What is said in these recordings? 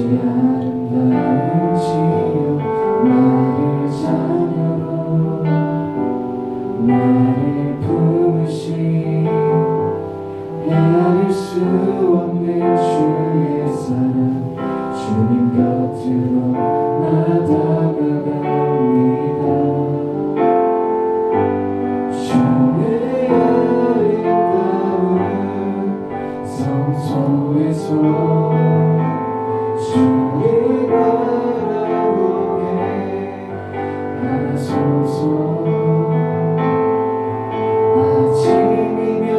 아름다운 지요 나를 자녀로 나를 품으신 헤아릴 수 없는 주의 사랑 주님 곁으로 나다가갑니다. 주의 아름다운 성소에서 주를 바라보게 하소서. 아침이면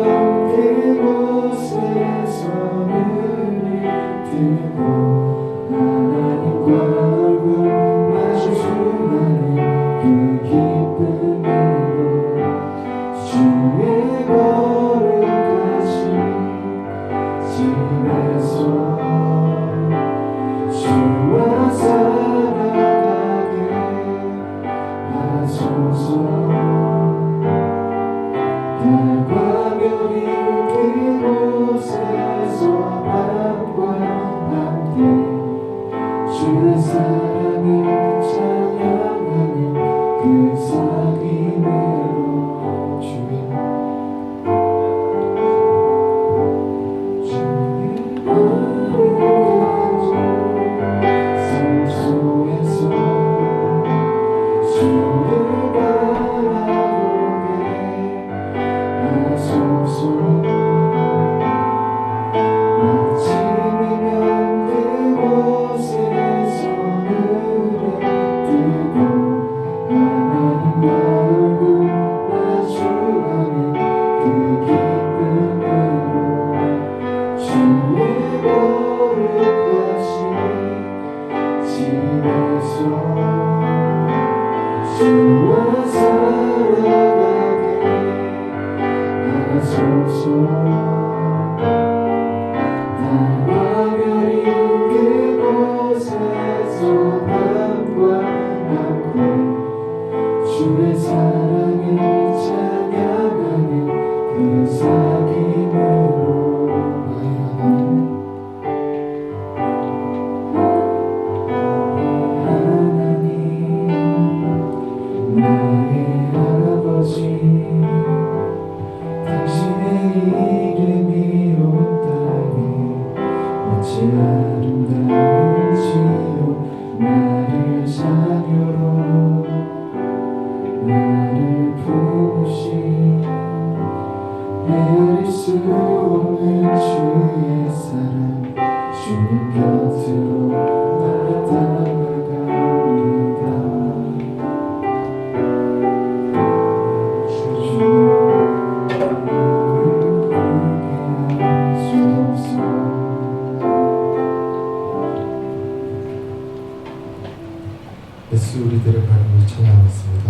그곳에서 눈을 뜨고 하나님과 얼굴 마주하는 그 기쁨으로 주의 거룩하신 집에서 주와 살아가게 하소서. 달과 별이 그곳에서 밤과 함께 주의 사랑을 찬양하는 그 사귐으로 주의 성소에서 주를 바라보게 하소서. 아침이면 그곳에서 눈을 뜨고 하나님과 얼굴 마주하는 그 기쁨으로 주의 거룩하신 집에서 주와 살아가게 하소서. 달과 별이 그곳에서 밤과 함께 주의 사랑을 찬양하는 그 사귐으로 하나님 나의 아버지 당신의 이름이 온 땅에 어찌 아름다운지요 나를 자녀로 나를 품으신 헤아릴 수 없는 주의 사랑 주님 곁으로 나다가갑니다. 예수 우리들의 바람을 찬양하겠습니다.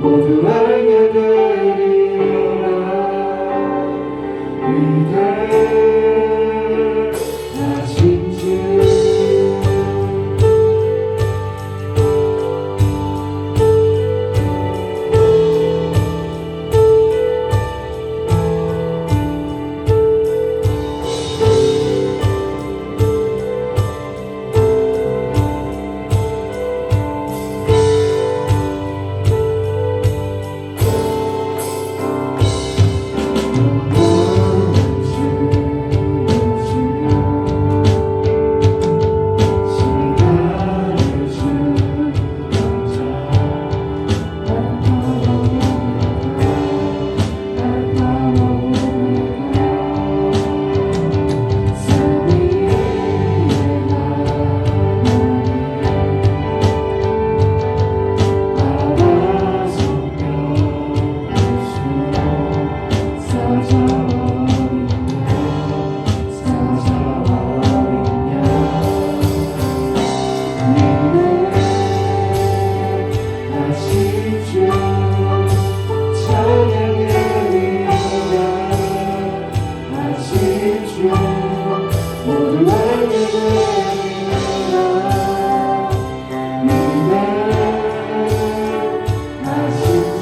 모두 알게 되리라. 위대하신 주 위대하신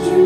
주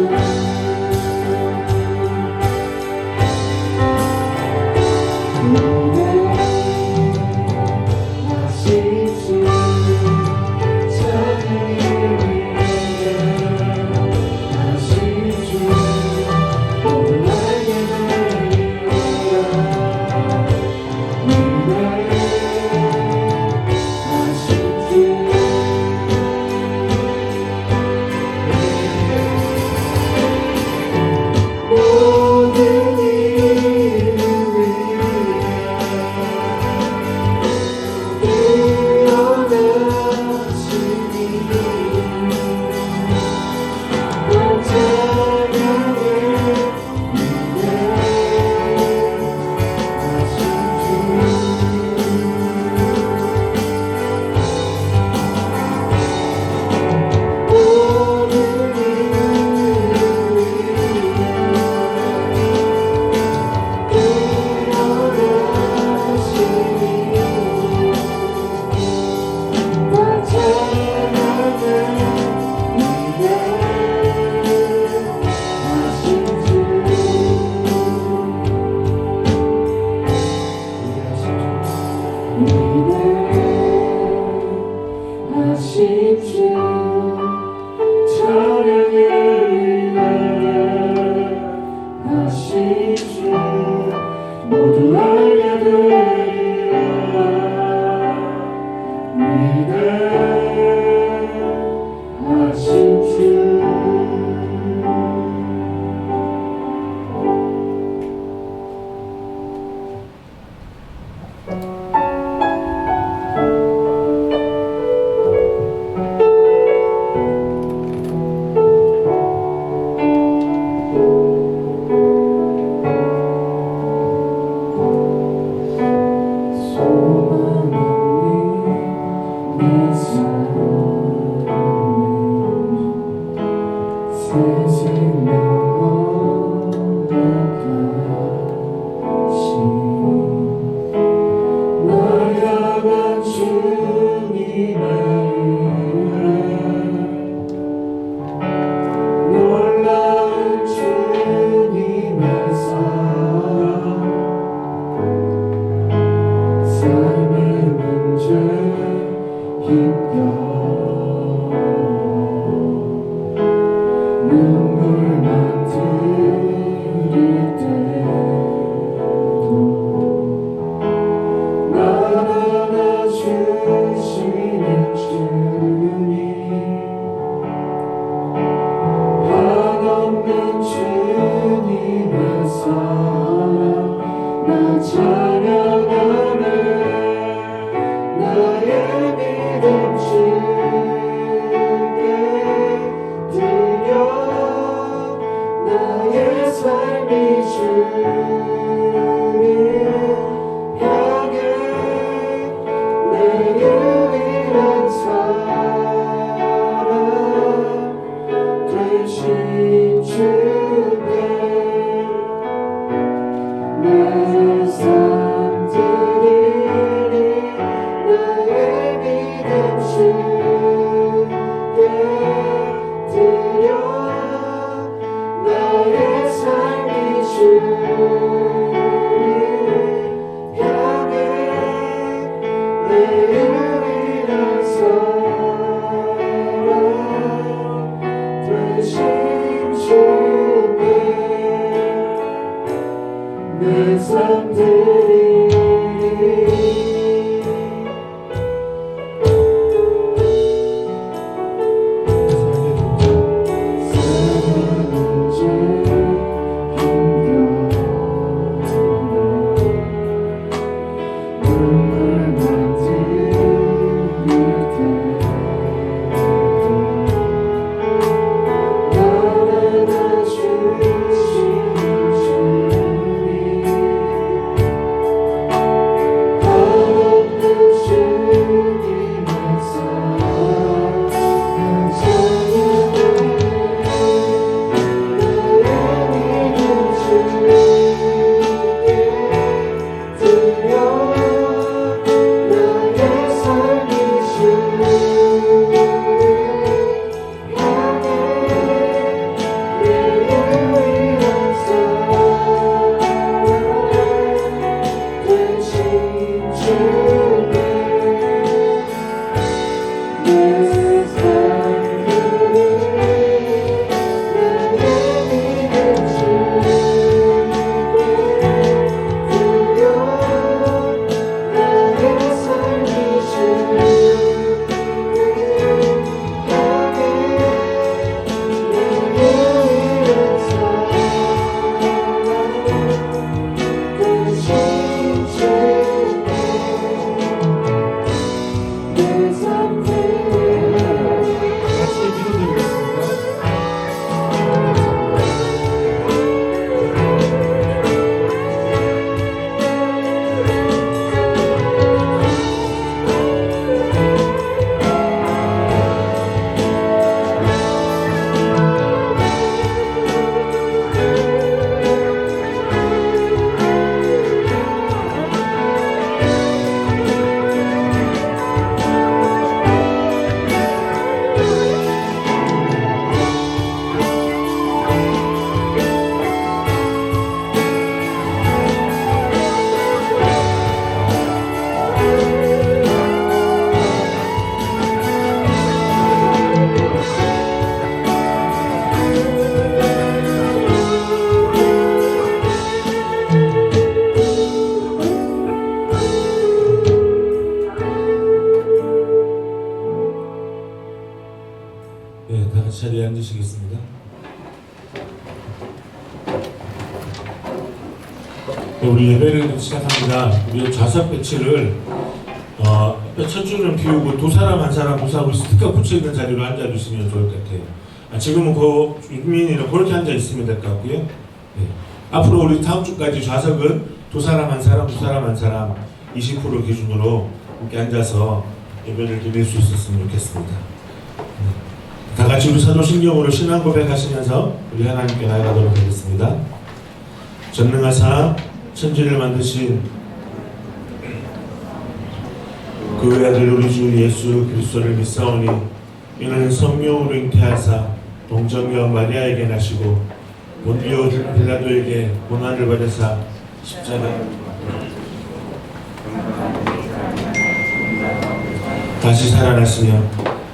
삶의 문제 힘겨 눈물만 들일 때도 날 안아주시는 주님 한없는 주님의 사랑 나 찬양하네 나의 믿음 주께 드려 나의 삶이 주님 향해 내 유일한 사랑 되신 주께 내 삶 드리리 나의 믿음 주께 드려 나의 삶이 주님 향해 내 유일한 사랑 되신 주께 내 삶 드리리 삶의 문제 힘겨워 눈물만 들일 때도 날 안아주시는 주님 한없는 주님의 사랑 나 찬양하네 나의 믿음 주께 드려 나의 삶이 주님 향해 내 유일한 사랑 되신 주께 내 삶 드리리 나의 믿음 주께 드려 나의 삶이 주님 향해 내 유일한 사랑 되신 주께 내 삶 드리리 같이 기도드리겠습니다. 네, 다 같이 자리에 앉으시겠습니다. 네, 우리 예배를 시작합니다. 우리 좌석 배치를 첫 줄은 비우고 두 사람 한 사람 무사하고 스티커 붙여 있는 자리로 앉아주시면 좋을 것 같아요. 지금은 그 유민이는 그렇게 앉아 있으면 될 것 같고요. 네. 앞으로 우리 다음 주까지 좌석은 두 사람 한 사람, 두 사람 한 사람 20% 기준으로 함께 앉아서 예배를 드릴 수 있었으면 좋겠습니다. 다 같이 우리 사도신경으로 신앙 고백하시면서 우리 하나님께 나아가도록 하겠습니다. 전능하사 천지를 만드신 그 외아들 우리 주 예수 그리스도를 믿사오니 이는 성령으로 잉태하사 동정녀 마리아에게 나시고 본디오 빌라도에게 고난을 받으사 십자가 다시 살아나시며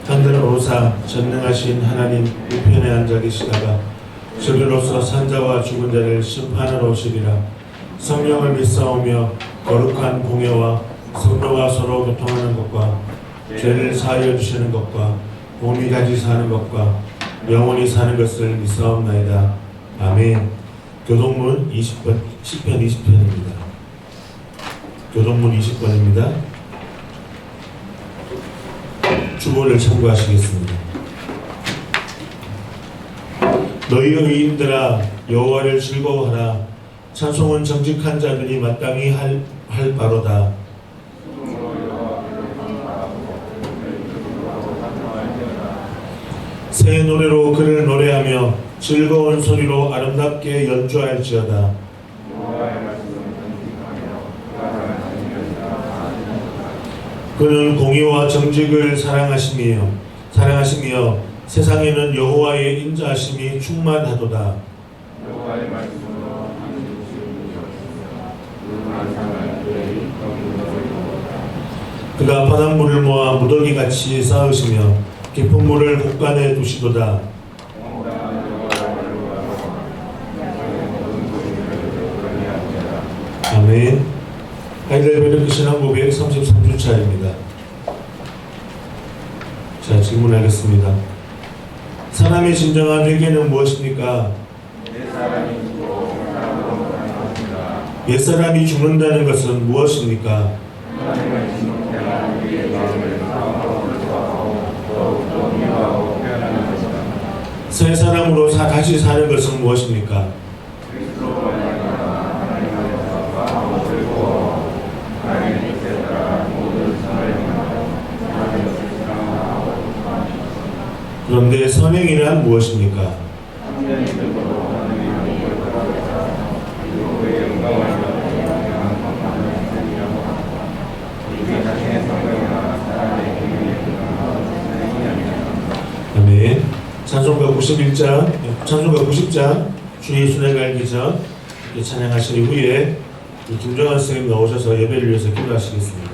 하늘을 오사 전능하신 하나님 우편에 앉아 계시다가 저리로서 산자와 죽은 자를 심판하러 오시리라. 성령을 믿사오며 거룩한 공예와 성도가 서로 교통하는 것과 죄를 사하여 주시는 것과 몸이 다시 사는 것과 영원히 사는 것을 믿사옵나이다. 아멘. 교동문 20번, 시편 20편입니다. 교동문 20번입니다. 주보를 참고하시겠습니다. 너희 의인들아 여호와를 즐거워하라. 찬송은 정직한 자들이 마땅히 할 바로다. 새 노래로 그를 노래하며 즐거운 소리로 아름답게 연주할지어다. 그는 공의와 정직을 사랑하시며 세상에는 여호와의 인자하심이 충만하도다. 그가 바닷물을 모아 무더기같이 쌓으시며 깊은 물을 곳간에 두시도다. 아멘. 하이델베르크 신앙고백 33주차입니다. 자, 질문하겠습니다. 사람의 진정한 회개는 무엇입니까? 옛사람이 죽는다는 것은 무엇입니까? 새 사람으로 다시 사는 것은 무엇입니까? 그런데 선행이란 무엇입니까? 아멘. 찬송가 90장 주의 손에 갈기 전 찬양하신 후에 김정환 선생님 나오셔서 예배를 위해서 기도하시겠습니다.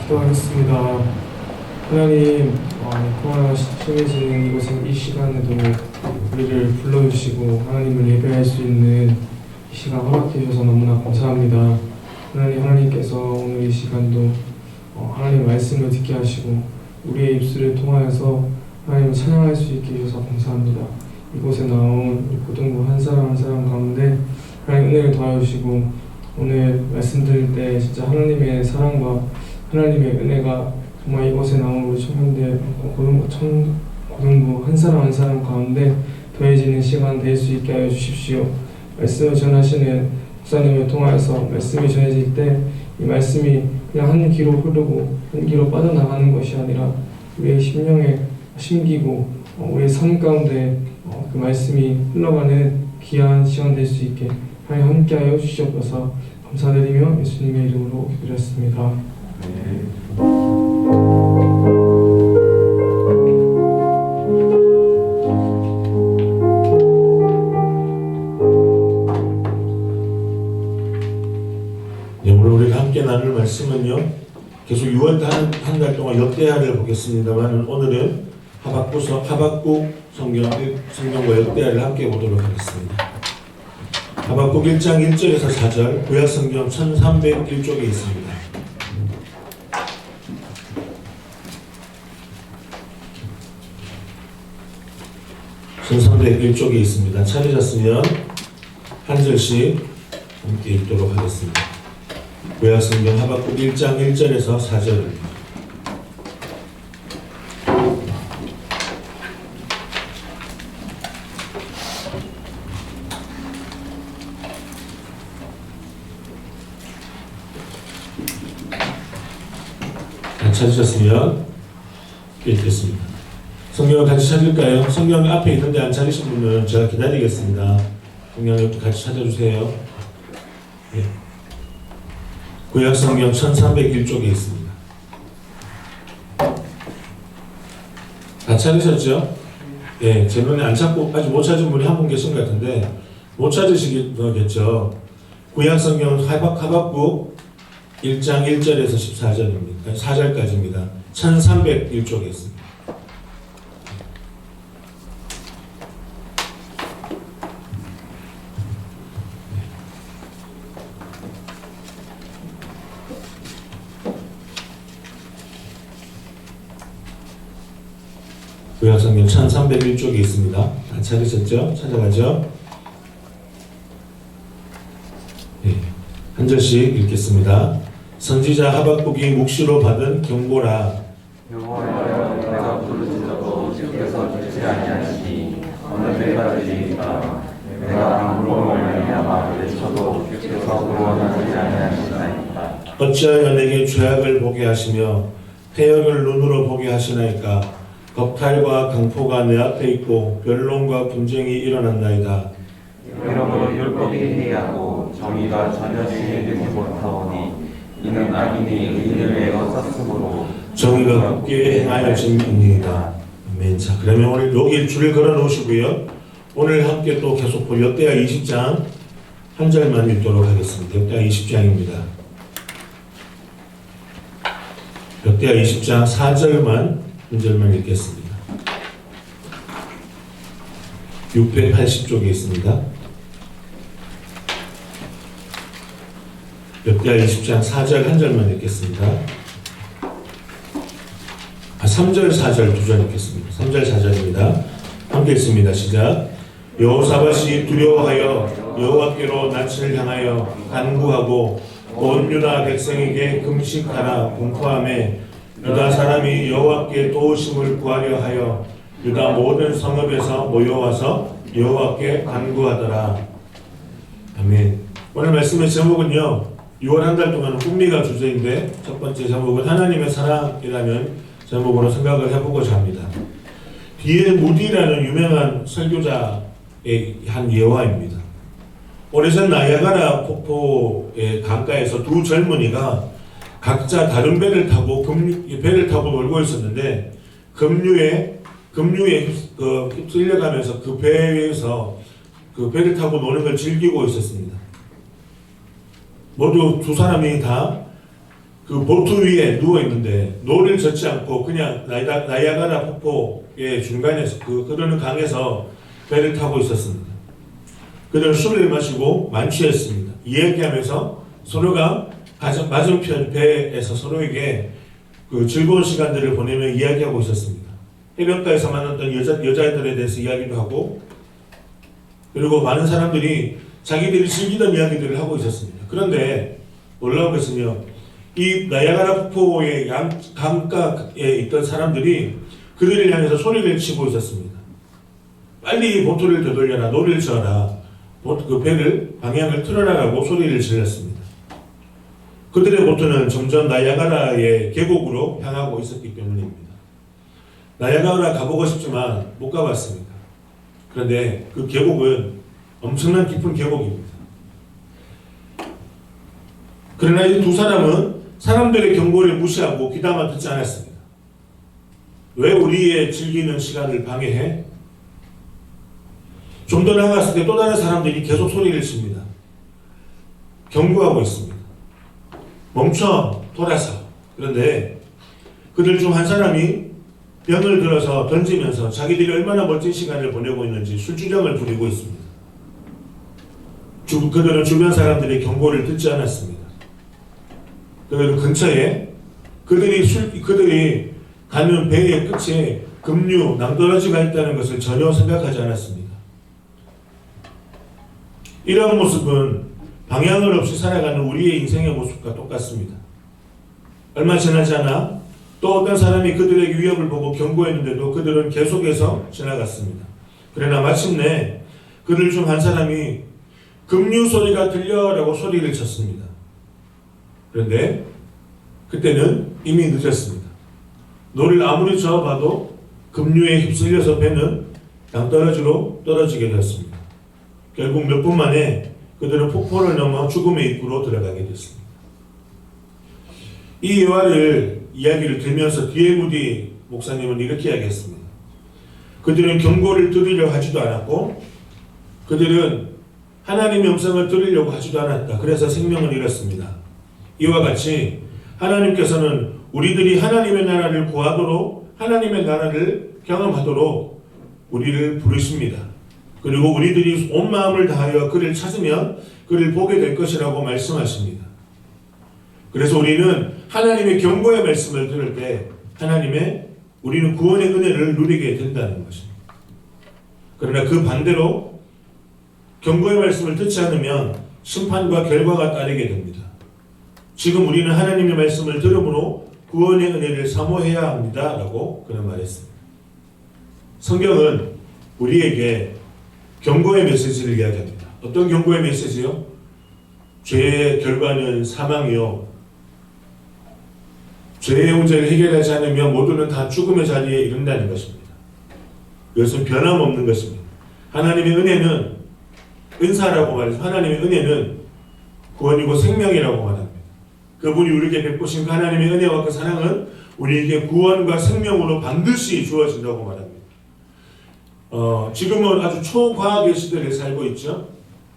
기도하겠습니다. 하나님, 코로나 심해지는 이 시간에도 우리를 불러주시고 하나님을 예배할 수 있는 이 시간 허락해 주셔서 너무나 감사합니다. 하나님께서 오늘 이 시간도 하나님 말씀을 듣게 하시고 우리의 입술을 통하여서 하나님을 찬양할 수 있게 해주셔서 감사합니다. 이곳에 나온 우리 고등부 한 사람 한 사람 가운데 하나님 도와주시고 오늘 말씀 들을 때 진짜 하나님의 사랑과 하나님의 은혜가 정말 이곳에 나온 우리 청년들 고등부 한 사람 한 사람 가운데 더해지는 시간 될 수 있게 하여 주십시오. 말씀을 전하시는 목사님을 통하여서 말씀이 전해질 때 이 말씀이 그냥 한 귀로 흐르고 한 귀로 빠져나가는 것이 아니라 우리의 심령에 심기고 우리의 삶 가운데 그 말씀이 흘러가는 귀한 시간 될 수 있게 하여 함께하여 주시옵소서. 감사드리며 예수님의 이름으로 기도드렸습니다. 네, 오늘 우리가 함께 나눌 말씀은요, 계속 6월 한 달 동안 역대하를 보겠습니다만 오늘은 하박국 성경과 역대하를 함께 보도록 하겠습니다. 하박국 1장 1절에서 4절 구약 성경 1301쪽에 있습니다. (1301쪽에) 있습니다. 찾으셨으면 한 절씩 함께 읽도록 하겠습니다. 구약 성경 하박국 1장 1절에서 4절입니다. 찾으셨으면 읽겠습니다. 성경을 같이 찾을까요? 성경 앞에 있는데 안 찾으신 분은 제가 기다리겠습니다. 성경을 같이 찾아주세요. 예. 구약 성경 1301쪽에 있습니다. 다 찾으셨죠? 예, 제 눈에 안 찾고 아직 못 찾은 분이 한 분 계신 것 같은데 못 찾으시겠죠? 구약 성경 하박국 1장 1절에서 14절입니다. 4절까지입니다. 1301쪽에 있습니다. 구약 성경 1301쪽에 있습니다. 다 찾으셨죠? 찾아가죠? 네. 한 절씩 읽겠습니다. 선지자 하박국이 묵시로 받은 경고라. 여호와여, 내가 부르짖어도 주께서 듣지 아니하시니 어느 때가 되리이까. 내가 방으로 말미암아 외쳐도 주께서 구원하지 아니하시나이까. 어찌하여 내게 죄악을 보게 하시며 태역을 눈으로 보게 하시나이까. 겁탈과 강포가 내 앞에 있고 변론과 분쟁이 일어난나이다. 이러므로 율법이 해이하고 정의가 전혀 진행되지 못하오니 이는 악인이 의인을 애워 썼으므로 정의가 굳게 행하여짐이니이다. 아멘. 자, 그러면 오늘 여기 줄을 걸어 놓으시고요. 오늘 함께 또 계속 볼 역대하 20장 한 절만 읽도록 하겠습니다. 역대하 20장입니다. 역대하 20장 4절만 한 절만 읽겠습니다. 680쪽에 있습니다. 역대하 20장 4절 한 절만 읽겠습니다. 3절 4절 두 절 읽겠습니다. 3절 4절입니다. 함께 읽습니다. 시작. 여호사밧이 두려워하여 여호와께로 낯을 향하여 간구하고 온 유다 백성에게 금식하라 공포하매 유다 사람이 여호와께 도우심을 구하려 하여 유다 모든 성읍에서 모여와서 여호와께 간구하더라. 아멘. 오늘 말씀의 제목은요, 6월 한 달 동안 흥미가 주제인데 첫 번째 제목은 하나님의 사랑이라는 제목으로 생각을 해보고자 합니다. D.L. 무디라는 유명한 설교자의 한 예화입니다. 오래전 나이아가라 폭포의 강가에서 두 젊은이가 각자 다른 배를 타고 놀고 있었는데 급류에 휩쓸려가면서 그 배에서 그 배를 타고 노는 걸 즐기고 있었습니다. 모두 두 사람이 다 그 보트 위에 누워 있는데 노를 젓지 않고 그냥 나이아가라 폭포의 중간에서 그 흐르는 강에서 배를 타고 있었습니다. 그들은 술을 마시고 만취했습니다. 이야기하면서 서로가 맞은편 배에서 서로에게 그 즐거운 시간들을 보내며 이야기하고 있었습니다. 해변가에서 만났던 여자애들에 대해서 이야기도 하고, 그리고 많은 사람들이 자기들이 즐기던 이야기들을 하고 있었습니다. 그런데 놀라운 것은요, 이 나야가라 폭포의 강가에 있던 사람들이 그들을 향해서 소리를 치고 있었습니다. 빨리 보트를 되돌려라, 노를 저어라, 그 배를 방향을 틀어라라고 소리를 질렀습니다. 그들의 보트는 점점 나야가라의 계곡으로 향하고 있었기 때문입니다. 나야가라 가보고 싶지만 못 가봤습니다. 그런데 그 계곡은 엄청난 깊은 계곡입니다. 그러나 이 두 사람은 사람들의 경고를 무시하고 귀담아 듣지 않았습니다. 왜 우리의 즐기는 시간을 방해해? 좀 더 나아갔을 때 또 다른 사람들이 계속 소리를 칩니다. 경고하고 있습니다. 멈춰, 돌아서. 그런데 그들 중 한 사람이 병을 들어서 던지면서 자기들이 얼마나 멋진 시간을 보내고 있는지 술주정을 부리고 있습니다. 그들은 주변 사람들의 경고를 듣지 않았습니다. 그들은 근처에 그들이 가는 배의 끝에 급류, 낭떠러지가 있다는 것을 전혀 생각하지 않았습니다. 이런 모습은 방향을 없이 살아가는 우리의 인생의 모습과 똑같습니다. 얼마 지나지 않아 또 어떤 사람이 그들의 위협을 보고 경고했는데도 그들은 계속해서 지나갔습니다. 그러나 마침내 그들 중 한 사람이 급류 소리가 들려라고 소리를 쳤습니다. 그런데 그때는 이미 늦었습니다. 노를 아무리 저어봐도 급류에 휩쓸려서 배는 낭떠러지로 떨어지게 되었습니다. 결국 몇 분 만에 그들은 폭포를 넘어 죽음의 입구로 들어가게 됐습니다. 이 이야기를 들으면서 뒤에 무디 목사님은 이렇게 이야기했습니다. 그들은 경고를 들으려 하지도 않았고 그들은 하나님의 음성을 들으려고 하지도 않았다. 그래서 생명을 잃었습니다. 이와 같이 하나님께서는 우리들이 하나님의 나라를 구하도록 하나님의 나라를 경험하도록 우리를 부르십니다. 그리고 우리들이 온 마음을 다하여 그를 찾으면 그를 보게 될 것이라고 말씀하십니다. 그래서 우리는 하나님의 경고의 말씀을 들을 때 우리는 구원의 은혜를 누리게 된다는 것입니다. 그러나 그 반대로 경고의 말씀을 듣지 않으면 심판과 결과가 따르게 됩니다. 지금 우리는 하나님의 말씀을 들음으로 구원의 은혜를 사모해야 합니다. 라고 그는 말했습니다. 성경은 우리에게 경고의 메시지를 이야기합니다. 어떤 경고의 메시지요? 죄의 결과는 사망이요. 죄의 문제를 해결하지 않으면 모두는 다 죽음의 자리에 이른다는 것입니다. 이것은 변함없는 것입니다. 하나님의 은혜는 은사라고 말해서 하나님의 은혜는 구원이고 생명이라고 말합니다. 그분이 우리에게 베푸신 하나님의 은혜와 그 사랑은 우리에게 구원과 생명으로 반드시 주어진다고 말합니다. 지금은 아주 초과학의 시대를 살고 있죠.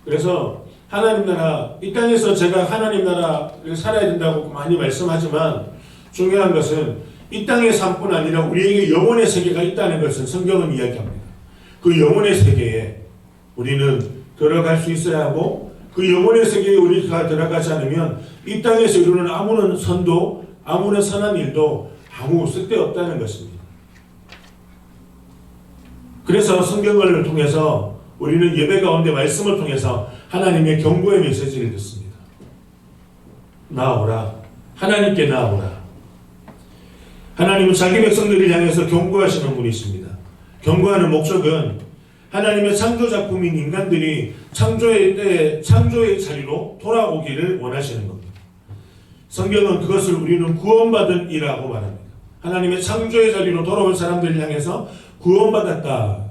그래서 하나님 나라, 이 땅에서 제가 하나님 나라를 살아야 된다고 많이 말씀하지만 중요한 것은 이 땅의 삶뿐 아니라 우리에게 영혼의 세계가 있다는 것을 성경은 이야기합니다. 그 영혼의 세계에 우리는 들어갈 수 있어야 하고 그 영혼의 세계에 우리가 들어가지 않으면 이 땅에서 이루는 아무런 선도 아무런 선한 일도 아무 쓸데없다는 것입니다. 그래서 성경을 통해서 우리는 예배 가운데 말씀을 통해서 하나님의 경고의 메시지를 듣습니다. 나아오라. 하나님께 나아오라. 하나님은 자기 백성들을 향해서 경고하시는 분이십니다. 경고하는 목적은 하나님의 창조작품인 인간들이 창조의 때에 창조의 자리로 돌아오기를 원하시는 겁니다. 성경은 그것을 우리는 구원받은 이라고 말합니다. 하나님의 창조의 자리로 돌아온 사람들을 향해서 구원받았다.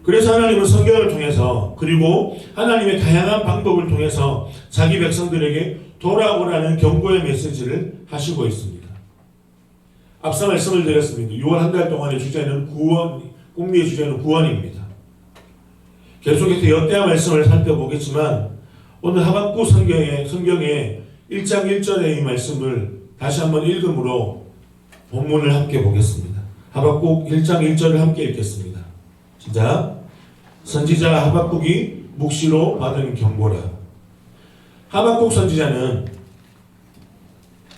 그래서 하나님은 성경을 통해서 그리고 하나님의 다양한 방법을 통해서 자기 백성들에게 돌아오라는 경고의 메시지를 하시고 있습니다. 앞서 말씀을 드렸습니다. 6월 한 달 동안의 주제는 꿈미의 주제는 구원입니다. 계속해서 역대하 말씀을 살펴보겠지만 오늘 하박국 성경의 1장 1절의 이 말씀을 다시 한번 읽음으로 본문을 함께 보겠습니다. 하박국 1장 1절을 함께 읽겠습니다. 시작. 선지자 하박국이 묵시로 받은 경고라. 하박국 선지자는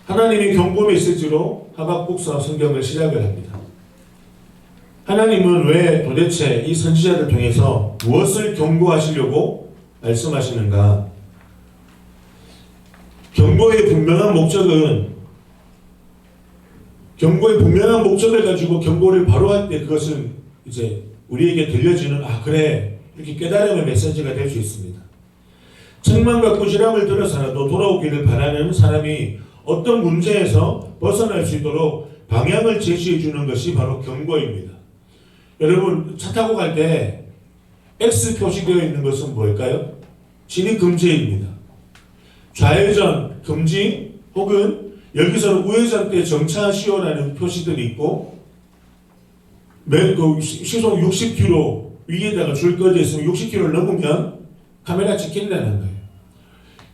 하나님의 경고 메시지로 하박국서 성경을 시작을 합니다. 하나님은 왜 도대체 이 선지자를 통해서 무엇을 경고하시려고 말씀하시는가? 경고의 분명한 목적을 가지고 경고를 바로 할 때 그것은 이제 우리에게 들려지는 그래 이렇게 깨달음의 메시지가 될 수 있습니다. 책망과 꾸지람을 들어서라도 돌아오기를 바라는 사람이 어떤 문제에서 벗어날 수 있도록 방향을 제시해 주는 것이 바로 경고입니다. 여러분 차 타고 갈 때 X 표시되어 있는 것은 뭘까요? 진입 금지입니다. 좌회전 금지 혹은 여기서는 우회전 때 정차하시오라는 표시들이 있고 시속 60km 위에다가 줄 꺼져 있으면 60km를 넘으면 카메라 찍힌다는 거예요.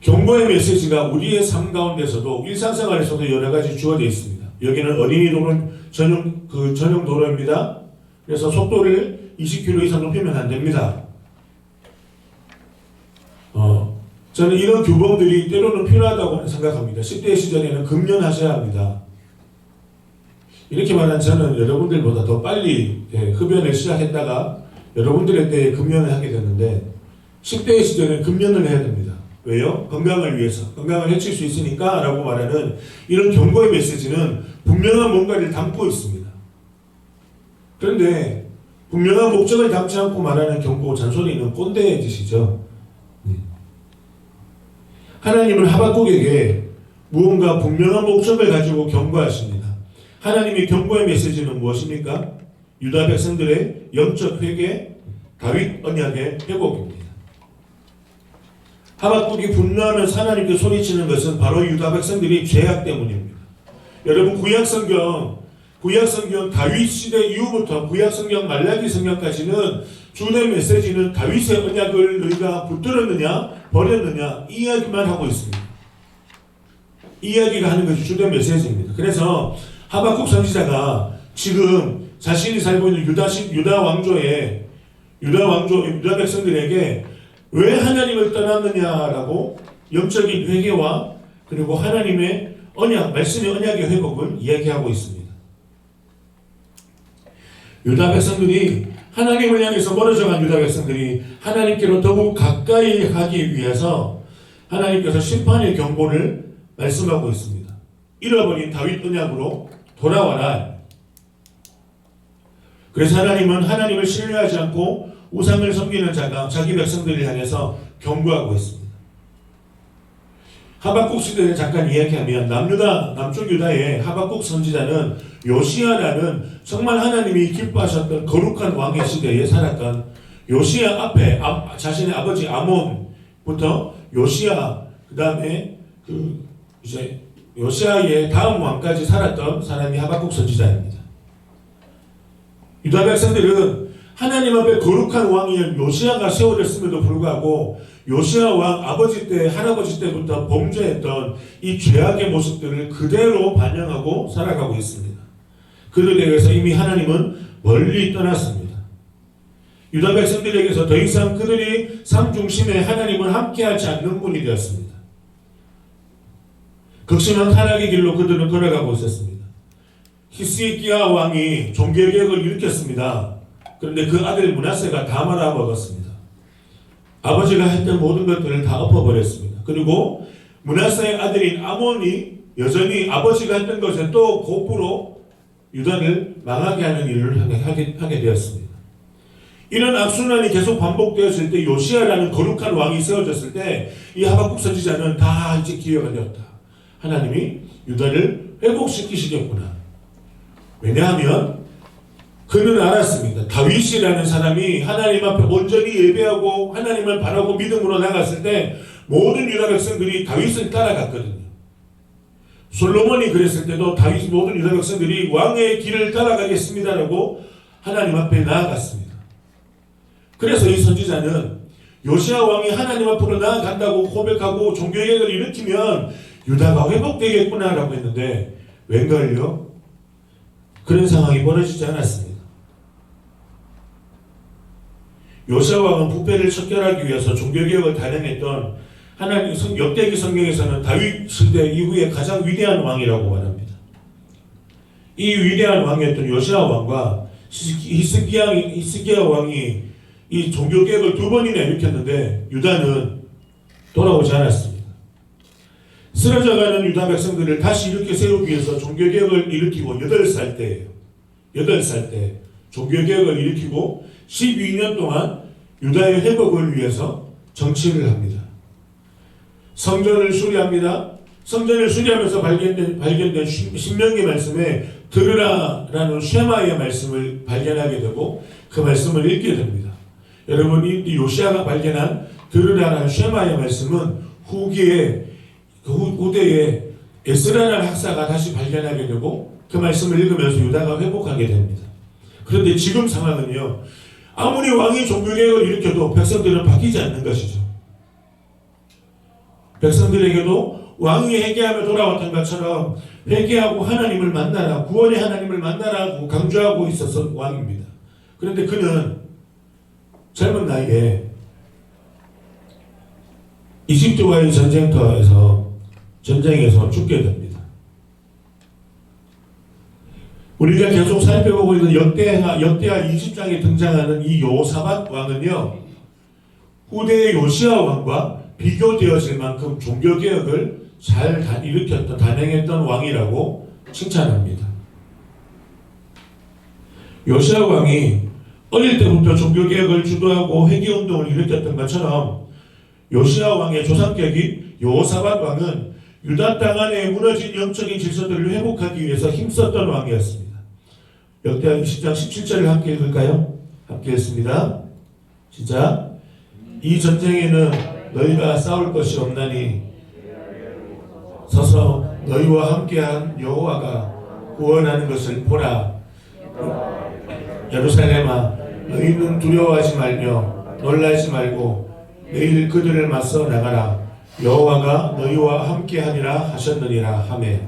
경고의 메시지가 우리의 삶 가운데서도 일상생활에서도 여러 가지 주어져 있습니다. 여기는 어린이 도로 전용 도로입니다. 그래서 속도를 20km 이상 높이면 안 됩니다. 저는 이런 규범들이 때로는 필요하다고 생각합니다. 10대 시절에는 금연하셔야 합니다. 이렇게 말한 저는 여러분들보다 더 빨리 흡연을 시작했다가 여러분들의 때에 금연을 하게 됐는데 10대 시절에는 금연을 해야 됩니다. 왜요? 건강을 위해서. 건강을 해칠 수 있으니까 라고 말하는 이런 경고의 메시지는 분명한 뭔가를 담고 있습니다. 그런데 분명한 목적을 담지 않고 말하는 경고, 잔소리는 꼰대의 짓이죠. 하나님은 하박국에게 무언가 분명한 목적을 가지고 경고하십니다. 하나님의 경고의 메시지는 무엇입니까? 유다 백성들의 영적 회개, 다윗 언약의 회복입니다. 하박국이 분노하면서 하나님께 소리치는 것은 바로 유다 백성들이 죄악 때문입니다. 여러분 구약성경 다윗 시대 이후부터 구약성경 말라기 성경까지는 주된 메시지는 다윗의 언약을 너희가 붙들었느냐 버렸느냐 이 이야기만 하고 있습니다. 이 이야기가 하는 것이 주된 메시지입니다. 그래서 하박국 선지자가 지금 자신이 살고 있는 유다 백성들에게 왜 하나님을 떠났느냐라고 영적인 회개와 그리고 하나님의 언약, 말씀의 언약의 회복을 이야기하고 있습니다. 유다 백성들이 하나님을 향해서 멀어져간 유다 백성들이 하나님께로 더욱 가까이 하기 위해서 하나님께서 심판의 경고를 말씀하고 있습니다. 잃어버린 다윗 언약으로 돌아와라. 그래서 하나님은 하나님을 신뢰하지 않고 우상을 섬기는 자가 자기 백성들을 향해서 경고하고 있습니다. 하박국 시대를 잠깐 이야기하면 남쪽 유다의 하박국 선지자는 요시야라는 정말 하나님이 기뻐하셨던 거룩한 왕의 시대에 살았던 요시야 앞에 자신의 아버지 아몬부터 요시야 그 다음에 이제 요시야의 다음 왕까지 살았던 사람이 하박국 선지자입니다. 유다 백성들은 하나님 앞에 거룩한 왕인 요시야가 세워졌음에도 불구하고 요시야 왕 아버지 때 할아버지 때부터 범죄했던 이 죄악의 모습들을 그대로 반영하고 살아가고 있습니다. 그들에게서 이미 하나님은 멀리 떠났습니다. 유다 백성들에게서 더 이상 그들이 삶 중심에 하나님은 함께하지 않는 분이 되었습니다. 극심한 타락의 길로 그들은 걸어가고 있었습니다. 히스기야 왕이 종교개혁을 일으켰습니다. 그런데 그 아들 므낫세가 다 말아먹었습니다. 아버지가 했던 모든 것들을 다 엎어버렸습니다. 그리고 므낫세의 아들인 아몬이 여전히 아버지가 했던 것에 또 거꾸로 유다를 망하게 하는 일을 하게 되었습니다. 이런 악순환이 계속 반복되었을 때 요시야라는 거룩한 왕이 세워졌을 때 이 하박국 선지자는 다 이제 기회가 되었다. 하나님이 유다를 회복시키시겠구나. 왜냐하면 그는 알았습니다. 다윗이라는 사람이 하나님 앞에 온전히 예배하고 하나님을 바라고 믿음으로 나갔을 때 모든 유다 백성들이 다윗을 따라갔거든요. 솔로몬이 그랬을 때도 모든 유다 백성들이 왕의 길을 따라가겠습니다라고 하나님 앞에 나아갔습니다. 그래서 이 선지자는 요시야 왕이 하나님 앞으로 나아간다고 고백하고 종교개혁을 일으키면 유다가 회복되겠구나라고 했는데 웬걸요? 그런 상황이 벌어지지 않았습니다. 요시야 왕은 부패를 척결하기 위해서 종교개혁을 단행했던 하나님 역대기 성경에서는 다윗 시대 이후에 가장 위대한 왕이라고 말합니다. 이 위대한 왕이었던 요시야 왕과 히스기야 왕이 이 종교개혁을 2번이나 일으켰는데 유다는 돌아오지 않았습니다. 쓰러져가는 유다 백성들을 다시 일으켜 세우기 위해서 종교개혁을 일으키고 8살 때예요. 8살 때 종교개혁을 일으키고 12년 동안 유다의 회복을 위해서 정치를 합니다. 성전을 수리합니다. 성전을 수리하면서 발견된 신명기 말씀에 들으라라는 쉐마의 말씀을 발견하게 되고 그 말씀을 읽게 됩니다. 여러분 이 요시아가 발견한 들으라라는 쉐마의 말씀은 후대에 에스라라는 학사가 다시 발견하게 되고 그 말씀을 읽으면서 유다가 회복하게 됩니다. 그런데 지금 상황은요. 아무리 왕이 종교개혁을 일으켜도 백성들은 바뀌지 않는 것이죠. 백성들에게도 왕이 회개하며 돌아왔던 것처럼 회개하고 하나님을 만나라, 구원의 하나님을 만나라고 강조하고 있었던 왕입니다. 그런데 그는 젊은 나이에 이집트와의 전쟁에서 죽게 됩니다. 우리가 계속 살펴보고 있는 역대하 20장에 등장하는 이 여호사밧 왕은요, 후대의 요시아 왕과 비교되어질 만큼 종교개혁을 잘 일으켰던, 단행했던 왕이라고 칭찬합니다. 요시아 왕이 어릴 때부터 종교개혁을 주도하고 회개운동을 일으켰던 것처럼 요시아 왕의 조상격이 여호사밧 왕은 유다 땅 안에 무너진 영적인 질서들을 회복하기 위해서 힘썼던 왕이었습니다. 역대하 20장 17절을 함께 읽을까요? 함께 읽습니다. 시작. 이 전쟁에는 너희가 싸울 것이 없나니 서서 너희와 함께한 여호와가 구원하는 것을 보라. 예루살렘아, 너희는 두려워하지 말며 놀라지 말고 내일 그들을 맞서 나가라. 여호와가 너희와 함께하니라 하셨느니라 하매.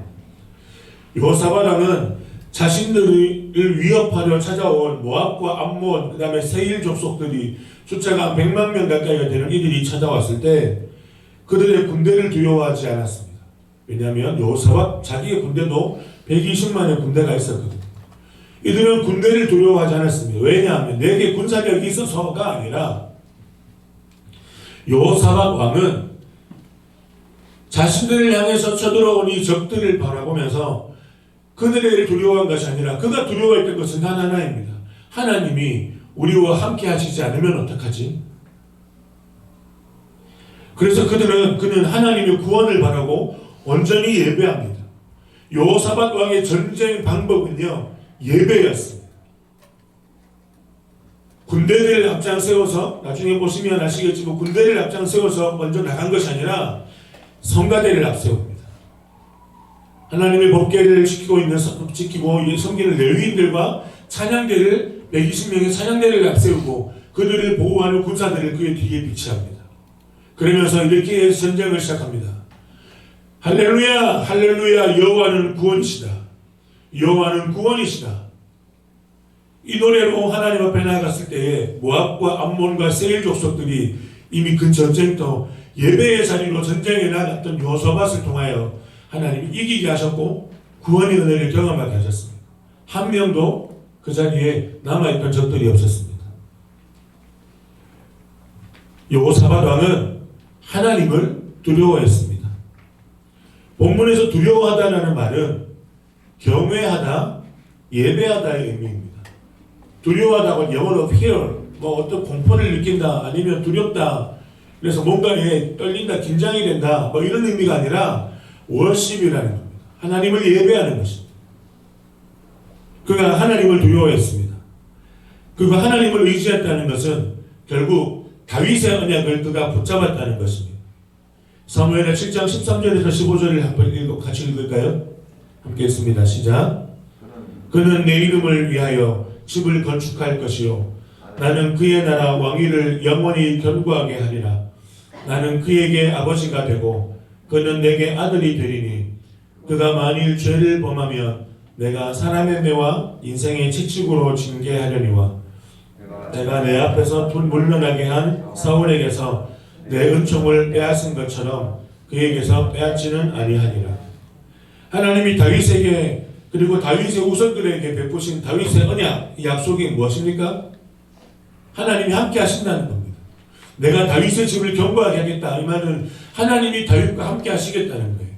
여호사밧 왕은 자신들을 위협하려 찾아온 모압과 암몬, 그 다음에 세일 족속들이 숫자가 100만 명 가까이가 되는 이들이 찾아왔을 때 그들의 군대를 두려워하지 않았습니다. 왜냐하면 여호사밧 자기의 군대도 120만의 군대가 있었거든요. 이들은 군대를 두려워하지 않았습니다. 왜냐하면 내게 군사력이 있어서가 아니라 여호사밧 왕은 자신들을 향해서 쳐들어온 이 적들을 바라보면서 그들을 두려워한 것이 아니라 그가 두려워했던 것은 단 하나입니다. 하나님이 우리와 함께 하시지 않으면 어떡하지? 그래서 그는 하나님의 구원을 바라고 온전히 예배합니다. 여호사밧 왕의 전쟁 방법은요, 예배였습니다. 군대를 앞장 세워서, 나중에 보시면 아시겠지만 군대를 앞장 세워서 먼저 나간 것이 아니라 성가대를 앞세웁니다. 하나님의 법궤를 지키고 섬기는 레위인들과 찬양대를 120명의 찬양대를 앞세우고 그들을 보호하는 군사들을 그의 뒤에 비치합니다. 그러면서 이렇게 전쟁을 시작합니다. 할렐루야, 할렐루야, 여호와는 구원이시다. 여호와는 구원이시다. 이 노래로 하나님 앞에 나아갔을 때에 모압과 암몬과 세일 족속들이 이미 그 전쟁터 예배의 자리로 전쟁에 나갔던 여호사밧을 통하여 하나님이 이기게 하셨고 구원의 은혜를 경험하게 하셨습니다. 한 명도 그 자리에 남아있던 적들이 없었습니다. 여호사밧 왕은 하나님을 두려워했습니다. 본문에서 두려워하다라는 말은 경외하다, 예배하다의 의미입니다. 두려워하다고 영어로 fear, 어떤 공포를 느낀다, 아니면 두렵다, 그래서 뭔가에 떨린다, 긴장이 된다, 이런 의미가 아니라 워십이라는 겁니다. 하나님을 예배하는 것입니다. 그가 하나님을 두려워했습니다. 그가 하나님을 의지했다는 것은 결국 다윗의 언약을 그가 붙잡았다는 것입니다. 사무엘하 7장 13절에서 15절을 한번 같이 읽을까요? 함께 읽습니다. 시작. 그는 내 이름을 위하여 집을 건축할 것이요 나는 그의 나라 왕위를 영원히 견고하게 하리라. 나는 그에게 아버지가 되고 그는 내게 아들이 되리니 그가 만일 죄를 범하면 내가 사람의 매와 인생의 채찍으로 징계하려니와 내가 내 앞에서 물러나게 한 사울에게서 내 은총을 빼앗은 것처럼 그에게서 빼앗지는 아니하니라. 하나님이 다윗에게 그리고 다윗의 후손들에게 베푸신 다윗의 언약, 이 약속이 무엇입니까? 하나님이 함께 하신다는 겁니다. 내가 다윗의 집을 견고하게 하겠다. 이 말은 하나님이 다윗과 함께 하시겠다는 거예요.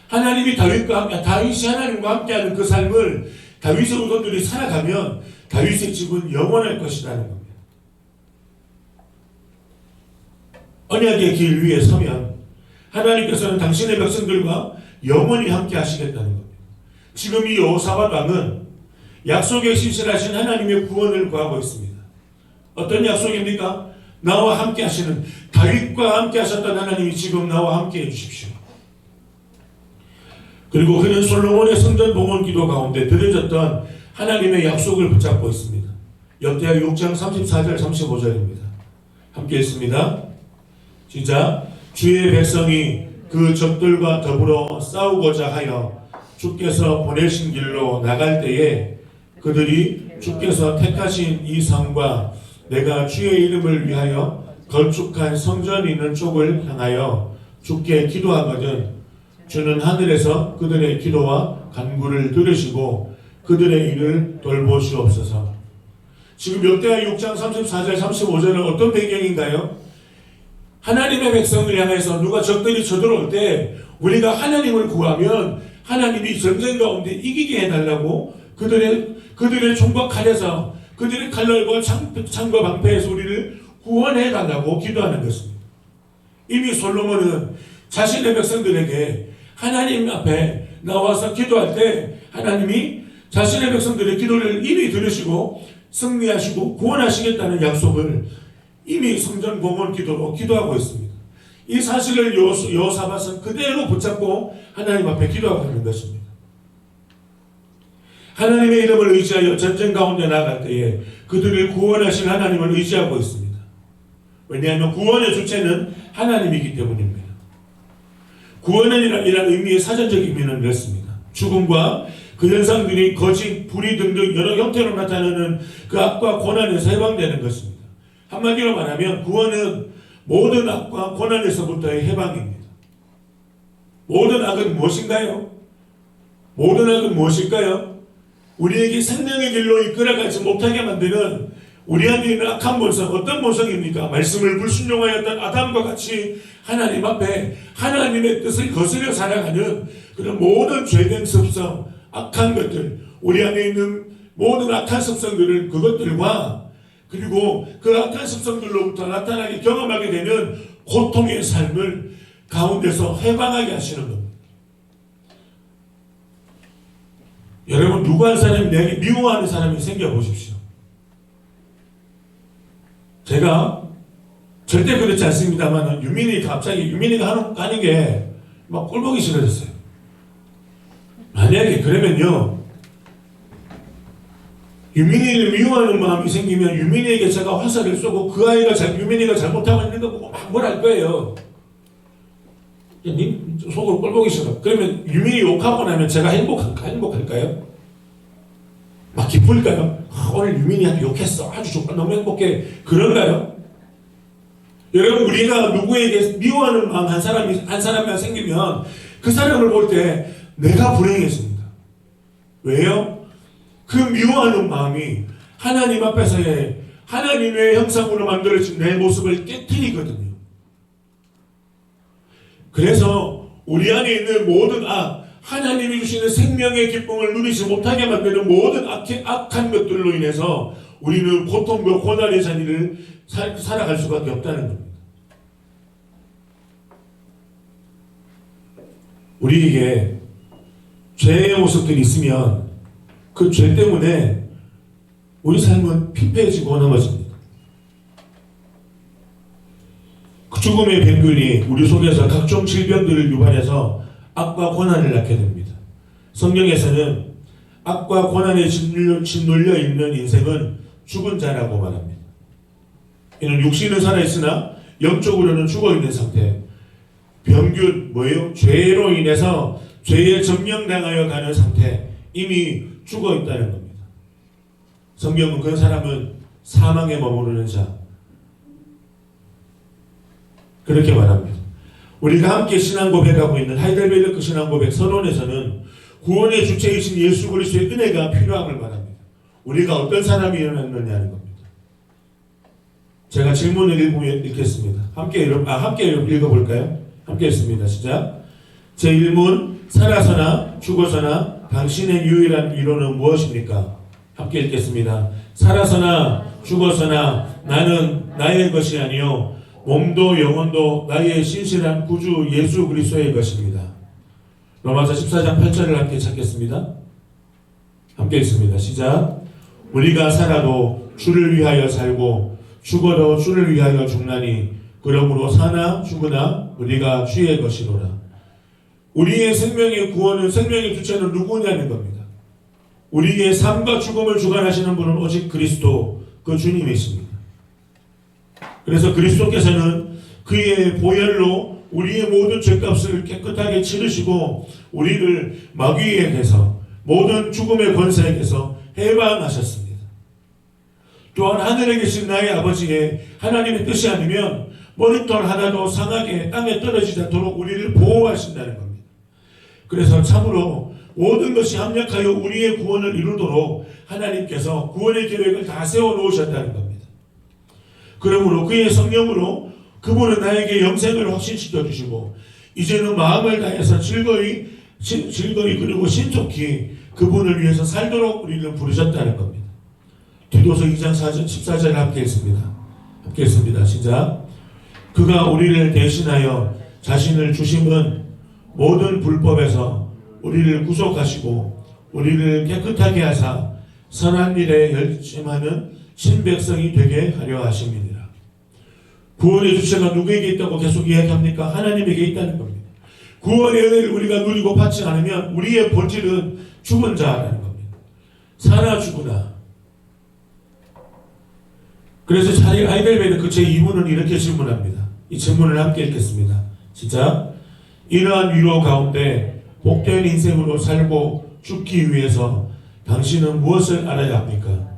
하나님이 다윗과 함께, 다윗이 하나님과 함께하는 그 삶을 다윗의 후손들이 살아가면 다윗의 집은 영원할 것이라는 겁니다. 언약의 길 위에 서면 하나님께서는 당신의 백성들과 영원히 함께 하시겠다는 겁니다. 지금 이 여호사밧 왕은 약속에 신실하신 하나님의 구원을 구하고 있습니다. 어떤 약속입니까? 나와 함께 하시는, 다윗과 함께 하셨던 하나님이 지금 나와 함께 해주십시오. 그리고 그는 솔로몬의 성전 봉헌 기도 가운데 드려졌던 하나님의 약속을 붙잡고 있습니다. 역대하 6장 34절 35절입니다. 함께 읽습니다. 시작. 주의 백성이 그 적들과 더불어 싸우고자 하여 주께서 보내신 길로 나갈 때에 그들이 주께서 택하신 이 성과 내가 주의 이름을 위하여 건축한 성전이 있는 쪽을 향하여 주께 기도하거든 주는 하늘에서 그들의 기도와 간구를 들으시고 그들의 일을 돌보시옵소서. 지금 역대하 6장 34절 35절은 어떤 배경인가요? 하나님의 백성을 향해서 누가 적들이 쳐들어올 때 우리가 하나님을 구하면 하나님이 전쟁 가운데 이기게 해달라고 그들의 총과 칼에서 그들의 칼날과 창과 방패에서 우리를 구원해달라고 기도하는 것입니다. 이미 솔로몬은 자신의 백성들에게 하나님 앞에 나와서 기도할 때 하나님이 자신의 백성들의 기도를 이미 들으시고 승리하시고 구원하시겠다는 약속을 이미 성전 봉헌 기도로 기도하고 있습니다. 이 사실을 여호사밧은 그대로 붙잡고 하나님 앞에 기도하고 있는 것입니다. 하나님의 이름을 의지하여 전쟁 가운데 나갈 때에 그들을 구원하신 하나님을 의지하고 있습니다. 왜냐하면 구원의 주체는 하나님이기 때문입니다. 구원이라는 의미의 사전적 의미는 이렇습니다. 죽음과 그 현상들이 거짓, 불의 등등 여러 형태로 나타나는 그 악과 고난에서 해방되는 것입니다. 한마디로 말하면 구원은 모든 악과 고난에서부터의 해방입니다. 모든 악은 무엇인가요? 모든 악은 무엇일까요? 우리에게 생명의 길로 이끌어가지 못하게 만드는 우리 안에 있는 악한 본성, 어떤 본성입니까? 말씀을 불순종하였던 아담과 같이 하나님 앞에 하나님의 뜻을 거스려 살아가는 그런 모든 죄된 습성, 악한 것들, 우리 안에 있는 모든 악한 습성들을 그것들과 그리고 그 악한 습성들로부터 나타나게 경험하게 되는 고통의 삶을 가운데서 해방하게 하시는 겁니다. 여러분, 누구 한 사람이 내게 미워하는 사람이 생겨보십시오. 제가 절대 그렇지 않습니다만 유민이가 하는 게 막 꼴보기 싫어졌어요. 만약에 그러면요, 유민이를 미워하는 마음이 생기면 유민이에게 제가 화살을 쏘고 그 아이가 유민이가 잘못하고 있는 거 보고 막 뭘 할 거예요. 님 속으로 꼴보기 싫어. 그러면 유민이 욕하고 나면 제가 행복할까요? 막 기쁠까요? 오늘 유민이한테 욕했어. 아주 좋다. 너무 행복해. 그런가요? 여러분, 우리가 누구에게 미워하는 마음 한 사람이 생기면 그 사람을 볼 때 내가 불행해집니다. 왜요? 그 미워하는 마음이 하나님 앞에서의 하나님의 형상으로 만들어진 내 모습을 깨트리거든요. 그래서 우리 안에 있는 모든 악, 하나님이 주시는 생명의 기쁨을 누리지 못하게 만드는 모든 악한 것들로 인해서 우리는 고통과 고난의 자리를 살아갈 수밖에 없다는 겁니다. 우리에게 죄의 모습들이 있으면 그 죄 때문에 우리 삶은 피폐해지고 넘어집니다. 그 죽음의 병균이 우리 속에서 각종 질병들을 유발해서 악과 고난을 낳게 됩니다. 성경에서는 악과 고난에 짓눌려 있는 인생은 죽은 자라고 말합니다. 이는 육신은 살아있으나 영적으로는 죽어있는 상태. 병균, 뭐예요? 죄로 인해서 죄에 점령당하여 가는 상태. 이미 죽어있다는 겁니다. 성경은 그 사람은 사망에 머무르는 자, 그렇게 말합니다. 우리가 함께 신앙 고백하고 있는 하이델베르크 신앙 고백 서론에서는 구원의 주체이신 예수 그리스도의 은혜가 필요함을 말합니다. 우리가 어떤 사람이었느냐는 겁니다. 제가 질문을 읽겠습니다. 함께 읽어볼까요? 함께 읽습니다. 시작. 제1문, 살아서나 죽어서나 당신의 유일한 위로는 무엇입니까? 함께 읽겠습니다. 살아서나 죽어서나 나는 나의 것이 아니요 몸도 영혼도 나의 신실한 구주 예수 그리스도의 것입니다. 로마서 14장 8절을 함께 찾겠습니다. 함께 읽습니다. 시작. 우리가 살아도 주를 위하여 살고 죽어도 주를 위하여 죽나니 그러므로 사나 죽으나 우리가 주의 것이로라. 우리의 생명의 구원은 생명의 주체는 누구냐는 겁니다. 우리의 삶과 죽음을 주관하시는 분은 오직 그리스도 그 주님이십니다. 그래서 그리스도께서는 그의 보혈로 우리의 모든 죄값을 깨끗하게 치르시고 우리를 마귀에게서 모든 죽음의 권세에게서 해방하셨습니다. 또한 하늘에 계신 나의 아버지의 하나님의 뜻이 아니면 머리털 하나도 상하게 땅에 떨어지지 않도록 우리를 보호하신다는 겁니다. 그래서 참으로 모든 것이 합력하여 우리의 구원을 이루도록 하나님께서 구원의 계획을 다 세워놓으셨다는 겁니다. 그러므로 그의 성령으로 그분은 나에게 영생을 확신시켜 주시고 이제는 마음을 다해서 즐거이 그리고 신속히 그분을 위해서 살도록 우리를 부르셨다는 겁니다. 디도서 2장 14절 함께 읽습니다. 시작. 그가 우리를 대신하여 자신을 주심은 모든 불법에서 우리를 구속하시고 우리를 깨끗하게 하사 선한 일에 열심하는 신백성이 되게 하려 하심이니라. 구원의 주체가 누구에게 있다고 계속 이야기합니까? 하나님에게 있다는 겁니다. 구원의 은혜를 우리가 누리고 받지 않으면 우리의 본질은 죽은 자라는 겁니다. 사나 죽으나. 그래서 하이델베르 그 제2문은 이렇게 질문합니다. 이 질문을 함께 읽겠습니다. 시작. 이러한 위로 가운데 복된 인생으로 살고 죽기 위해서 당신은 무엇을 알아야 합니까?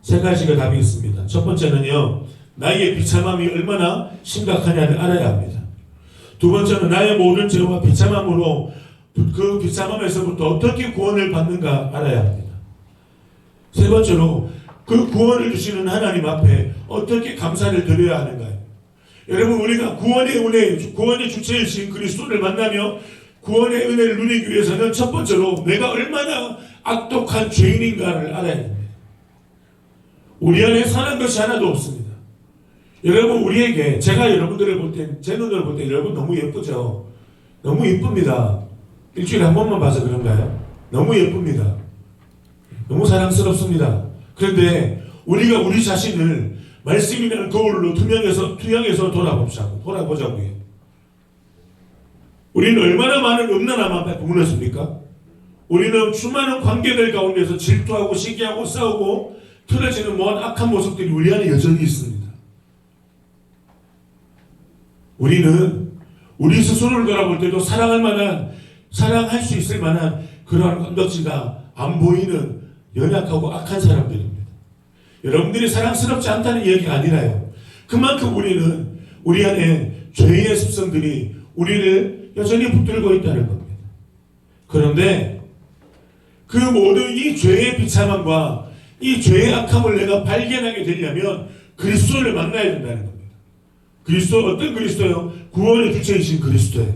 세 가지가 답이 있습니다. 첫 번째는요, 나의 비참함이 얼마나 심각하냐를 알아야 합니다. 두 번째는 나의 모든 죄와 비참함으로 그 비참함에서부터 어떻게 구원을 받는가 알아야 합니다. 세 번째로 그 구원을 주시는 하나님 앞에 어떻게 감사를 드려야 하는가요? 여러분, 우리가 구원의 은혜, 구원의 주체이신 그리스도를 만나며 구원의 은혜를 누리기 위해서는 첫 번째로 내가 얼마나 악독한 죄인인가를 알아야 됩니다. 우리 안에 선한 것이 하나도 없습니다. 여러분, 우리에게, 제가 여러분들을 볼 때, 제 눈으로 볼 때 여러분 너무 예쁘죠? 너무 예쁩니다. 일주일에 한 번만 봐서 그런가요? 너무 예쁩니다. 너무 사랑스럽습니다. 그런데 우리가 우리 자신을 말씀이라는 거울로 투영해서 돌아보자고요. 우리는 얼마나 많은 음란함 앞에 무너집니까? 우리는 수많은 관계들 가운데서 질투하고 시기하고 싸우고 틀어지는 모든 악한 모습들이 우리 안에 여전히 있습니다. 우리는 우리 스스로를 돌아볼 때도 사랑할 수 있을 만한 그러한 건덕지가 안 보이는 연약하고 악한 사람들입니다. 여러분들이 사랑스럽지 않다는 얘기가 아니라요. 그만큼 우리는 우리 안에 죄의 습성들이 우리를 여전히 붙들고 있다는 겁니다. 그런데 그 모든 이 죄의 비참함과 이 죄의 악함을 내가 발견하게 되려면 그리스도를 만나야 된다는 겁니다. 그리스도, 어떤 그리스도요? 구원의 주체이신 그리스도예요.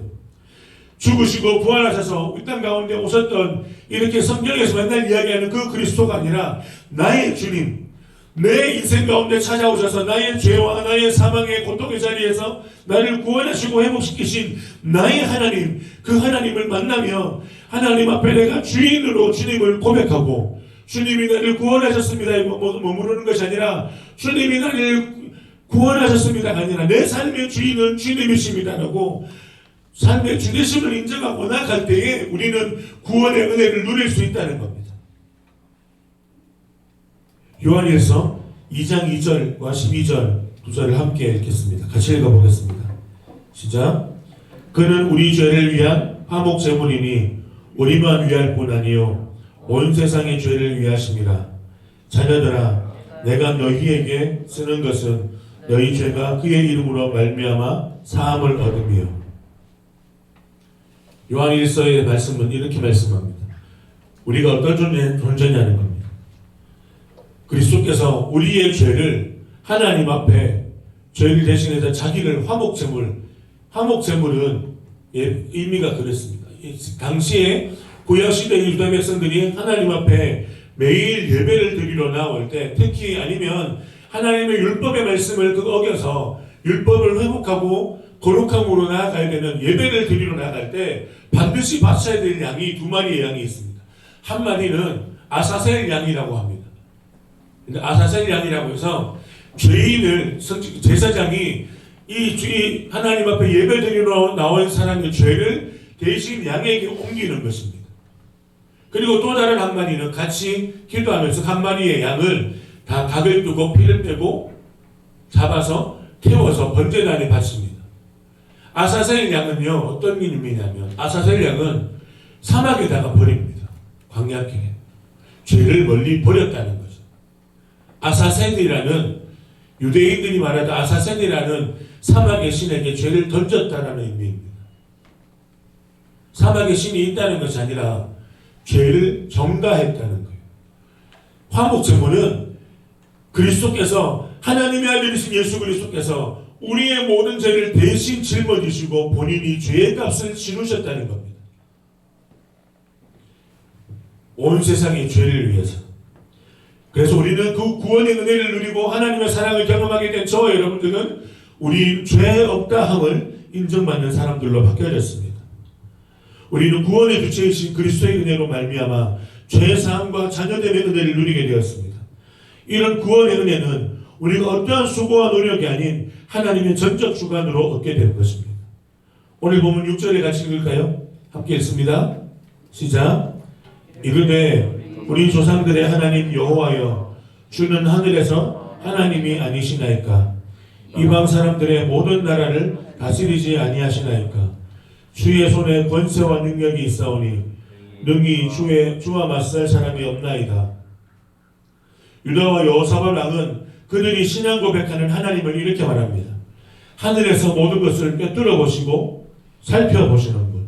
죽으시고 부활하셔서 이 땅 가운데 오셨던, 이렇게 성경에서 맨날 이야기하는 그 그리스도가 아니라 나의 주님, 내 인생 가운데 찾아오셔서 나의 죄와 나의 사망의 고통의 자리에서 나를 구원하시고 회복시키신 나의 하나님, 그 하나님을 만나며 하나님 앞에 내가 주인으로 주님을 고백하고, 주님이 나를 구원하셨습니다 머무르는 것이 아니라 주님이 나를 구원하셨습니다가 아니라 내 삶의 주인은 주님이십니다라고 삶의 주되심을 인정하고 나아갈 때에 우리는 구원의 은혜를 누릴 수 있다는 겁니다. 요한일서 2장 2절과 12절 두 절을 함께 읽겠습니다. 같이 읽어보겠습니다. 시작. 그는 우리 죄를 위한 화목 제물이니 우리만 위할 뿐 아니요 온 세상의 죄를 위하심이라. 자녀들아, 내가 너희에게 쓰는 것은 너희 죄가 그의 이름으로 말미암아 사함을 얻으며. 요한일서의 말씀은 이렇게 말씀합니다. 우리가 어떤 존재냐는 겁니다. 그리스도께서 우리의 죄를 하나님 앞에 죄를 대신해서 자기를 화목제물은 의미가 그랬습니다. 당시에 구약시대 유다 백성들이 하나님 앞에 매일 예배를 드리러 나올 때, 특히 아니면 하나님의 율법의 말씀을 어겨서 율법을 회복하고 거룩함으로 나아가야 되는 예배를 드리러 나갈 때 반드시 바쳐야 될 양이 두 마리의 양이 있습니다. 한 마리는 아사셀 양이라고 합니다. 근데 아사셀 양이라고 해서 죄인을 제사장이 이 하나님 앞에 예배 드리러 나온 사람의 죄를 대신 양에게 옮기는 것입니다. 그리고 또 다른 한 마리는 같이 기도하면서 한 마리의 양을 다 각을 두고 피를 빼고 잡아서 태워서 번제단에 바칩니다. 아사셀 양은요, 어떤 의미냐면 아사셀 양은 사막에다가 버립니다. 광야길에 죄를 멀리 버렸다는 거죠. 아사셀이라는, 유대인들이 말하던 아사셀이라는 사막의 신에게 죄를 던졌다라는 의미입니다. 사막의 신이 있다는 것이 아니라 죄를 전가했다는 거예요. 화목제물은 그리스도께서, 하나님의 아들이신 예수 그리스도께서 우리의 모든 죄를 대신 짊어지시고 본인이 죄의 값을 치르셨다는 겁니다. 온 세상의 죄를 위해서. 그래서 우리는 그 구원의 은혜를 누리고 하나님의 사랑을 경험하게 된 저와 여러분들은 우리 죄 없다 함을 인정받는 사람들로 바뀌어졌습니다. 우리는 구원의 주체이신 그리스도의 은혜로 말미암아 죄사함과 자녀됨의 은혜를 누리게 되었습니다. 이런 구원의 은혜는 우리가 어떠한 수고와 노력이 아닌 하나님의 전적 주관으로 얻게 되는 것입니다. 오늘 보면 6절에 같이 읽을까요? 함께 읽습니다. 시작. 이르되 우리 조상들의 하나님 여호와여, 주는 하늘에서 하나님이 아니시나이까? 이방 사람들의 모든 나라를 다스리지 아니하시나이까? 주의 손에 권세와 능력이 있사오니 능히 주와 맞설 사람이 없나이다. 유다와 여호사밧 왕은 그들이 신앙 고백하는 하나님을 이렇게 말합니다. 하늘에서 모든 것을 꿰뚫어 보시고 살펴보시는 분.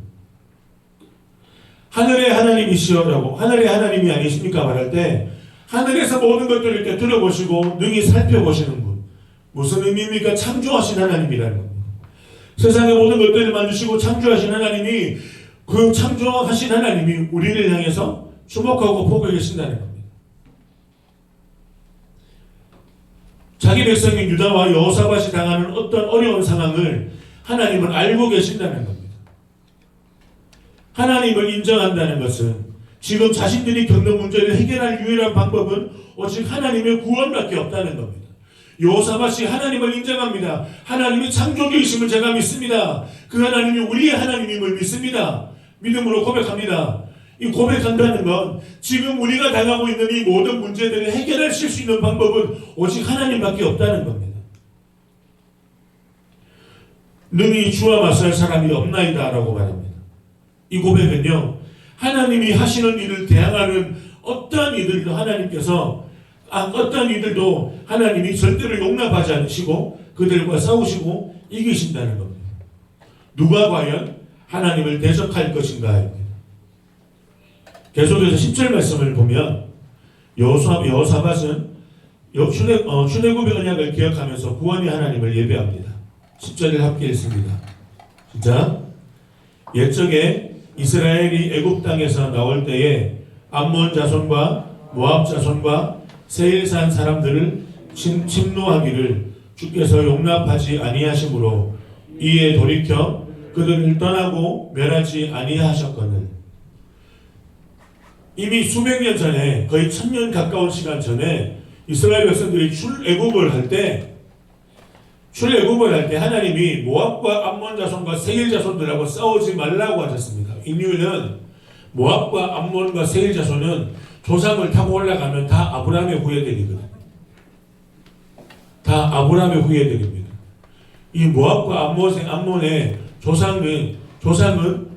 하늘의 하나님이시여라고, 하늘의 하나님이 아니십니까 말할 때 하늘에서 모든 것들을 꿰뚫어 보시고 능히 살펴보시는 분. 무슨 의미입니까? 창조하신 하나님이라는 겁니다. 세상의 모든 것들을 만드시고 창조하신 하나님이, 그 창조하신 하나님이 우리를 향해서 주목하고 보고 계신다는 겁니다. 자기 백성인 유다와 여호사밧이 당하는 어떤 어려운 상황을 하나님은 알고 계신다는 겁니다. 하나님을 인정한다는 것은 지금 자신들이 겪는 문제를 해결할 유일한 방법은 오직 하나님의 구원밖에 없다는 겁니다. 여호사밧이 하나님을 인정합니다. 하나님이 창조주이심을 제가 믿습니다. 그 하나님이 우리의 하나님임을 믿습니다. 믿음으로 고백합니다. 이 고백한다는 건 지금 우리가 당하고 있는 이 모든 문제들을 해결하실 수 있는 방법은 오직 하나님밖에 없다는 겁니다. 능히 주와 맞설 사람이 없나이다 라고 말합니다. 이 고백은요, 하나님이 하시는 일을 대항하는 어떠한 이들도 어떠한 이들도 하나님이 절대로 용납하지 않으시고 그들과 싸우시고 이기신다는 겁니다. 누가 과연 하나님을 대적할 것인가? 계속해서 10절 말씀을 보면 여호사밧은 출애굽의 언약을 기억하면서 구원의 하나님을 예배합니다. 10절을 함께 읽습니다. 진짜 옛적에 이스라엘이 애굽 땅에서 나올 때에 암몬 자손과 모압 자손과 세일산 사람들을 침노하기를 주께서 용납하지 아니하심으로 이에 돌이켜 그들을 떠나고 멸하지 아니하셨거늘. 이미 수백 년 전에, 거의 1000년 가까운 시간 전에 이스라엘 백성들이 출애굽을 할 때 하나님이 모압과 암몬 자손과 세일 자손들하고 싸우지 말라고 하셨습니다. 이유는 모압과 암몬과 세일 자손은 조상을 타고 올라가면 다 아브라함의 후예들이거든요. 다 아브라함의 후예들입니다. 이 모압과 암몬의 조상은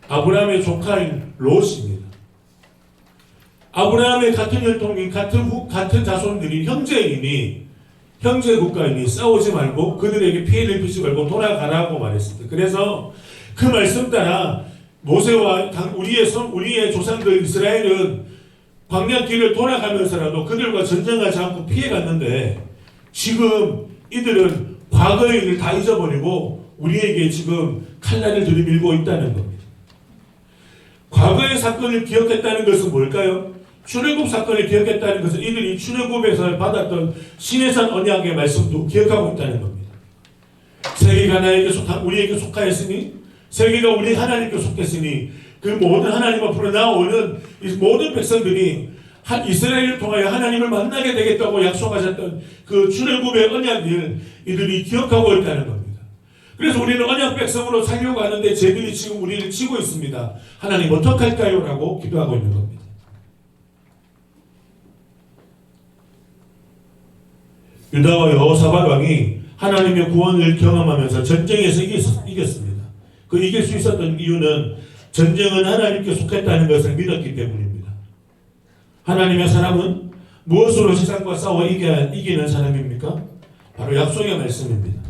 아브라함의 조카인 롯입니다. 아브라함의 같은 혈통인 같은 자손들이 형제 국가이니 싸우지 말고 그들에게 피해를 주지 말고 돌아가라고 말했습니다. 그래서 그 말씀 따라 모세와 우리의 조상들 이스라엘은 광야길을 돌아가면서라도 그들과 전쟁하지 않고 피해갔는데 지금 이들은 과거의 일을 다 잊어버리고 우리에게 지금 칼날을 들이밀고 있다는 겁니다. 과거의 사건을 기억했다는 것은 뭘까요? 출애굽 사건을 기억했다는 것은 이들이 출애굽에서 받았던 시내산 언약의 말씀도 기억하고 있다는 겁니다. 세계가 우리에게 속하였으니 세계가 우리 하나님께 속했으니 그 모든 하나님 앞으로 나오는 이 모든 백성들이 이스라엘을 통하여 하나님을 만나게 되겠다고 약속하셨던 그 출애굽의 언약을 이들이 기억하고 있다는 겁니다. 그래서 우리는 언약 백성으로 살려고 하는데 쟤들이 지금 우리를 치고 있습니다. 하나님 어떡할까요? 라고 기도하고 있는 겁니다. 유다와 여호사밧 왕이 하나님의 구원을 경험하면서 전쟁에서 이겼습니다. 그 이길 수 있었던 이유는 전쟁은 하나님께 속했다는 것을 믿었기 때문입니다. 하나님의 사람은 무엇으로 세상과 싸워 이기는 사람입니까? 바로 약속의 말씀입니다.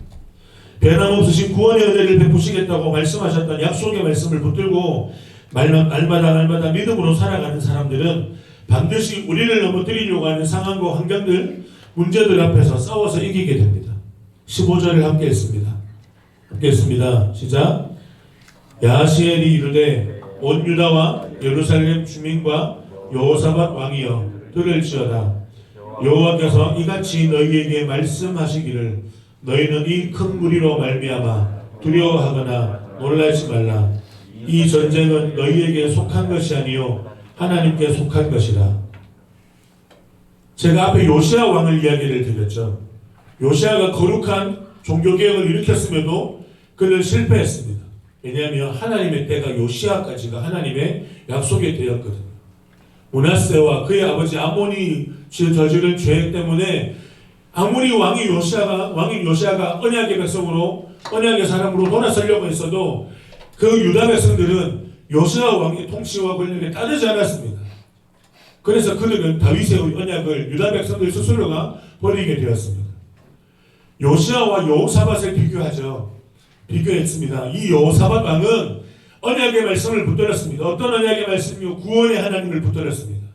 변함없으신 구원의 은혜를 베푸시겠다고 말씀하셨던 약속의 말씀을 붙들고 날마다 믿음으로 살아가는 사람들은 반드시 우리를 넘어뜨리려고 하는 상황과 환경들, 문제들 앞에서 싸워서 이기게 됩니다. 15절을 함께 했습니다. 시작. 야하시엘이 이르되 온 유다와 예루살렘 주민과 여호사밧 왕이여 들을지어다. 여호와께서 이같이 너희에게 말씀하시기를 너희는 이 큰 무리로 말미암아 두려워하거나 놀라지 말라. 이 전쟁은 너희에게 속한 것이 아니요 하나님께 속한 것이라. 제가 앞에 요시아 왕을 이야기를 드렸죠. 요시아가 거룩한 종교개혁을 일으켰음에도 그는 실패했습니다. 왜냐하면 하나님의 때가 요시아까지가 하나님의 약속의 때였거든요. 므낫세와 그의 아버지 아몬이 저지른 죄 때문에 아무리 왕인 요시아가 언약의 백성으로 언약의 사람으로 돌아서려고 했어도 그 유다 백성들은 요시아 왕의 통치와 권력에 따르지 않았습니다. 그래서 그들은 다윗의 언약을 유다 백성들 스스로가 버리게 되었습니다. 요시아와 여호사밧을 비교했습니다. 이 여호사밧 왕은 언약의 말씀을 붙들었습니다. 어떤 언약의 말씀이요? 구원의 하나님을 붙들었습니다.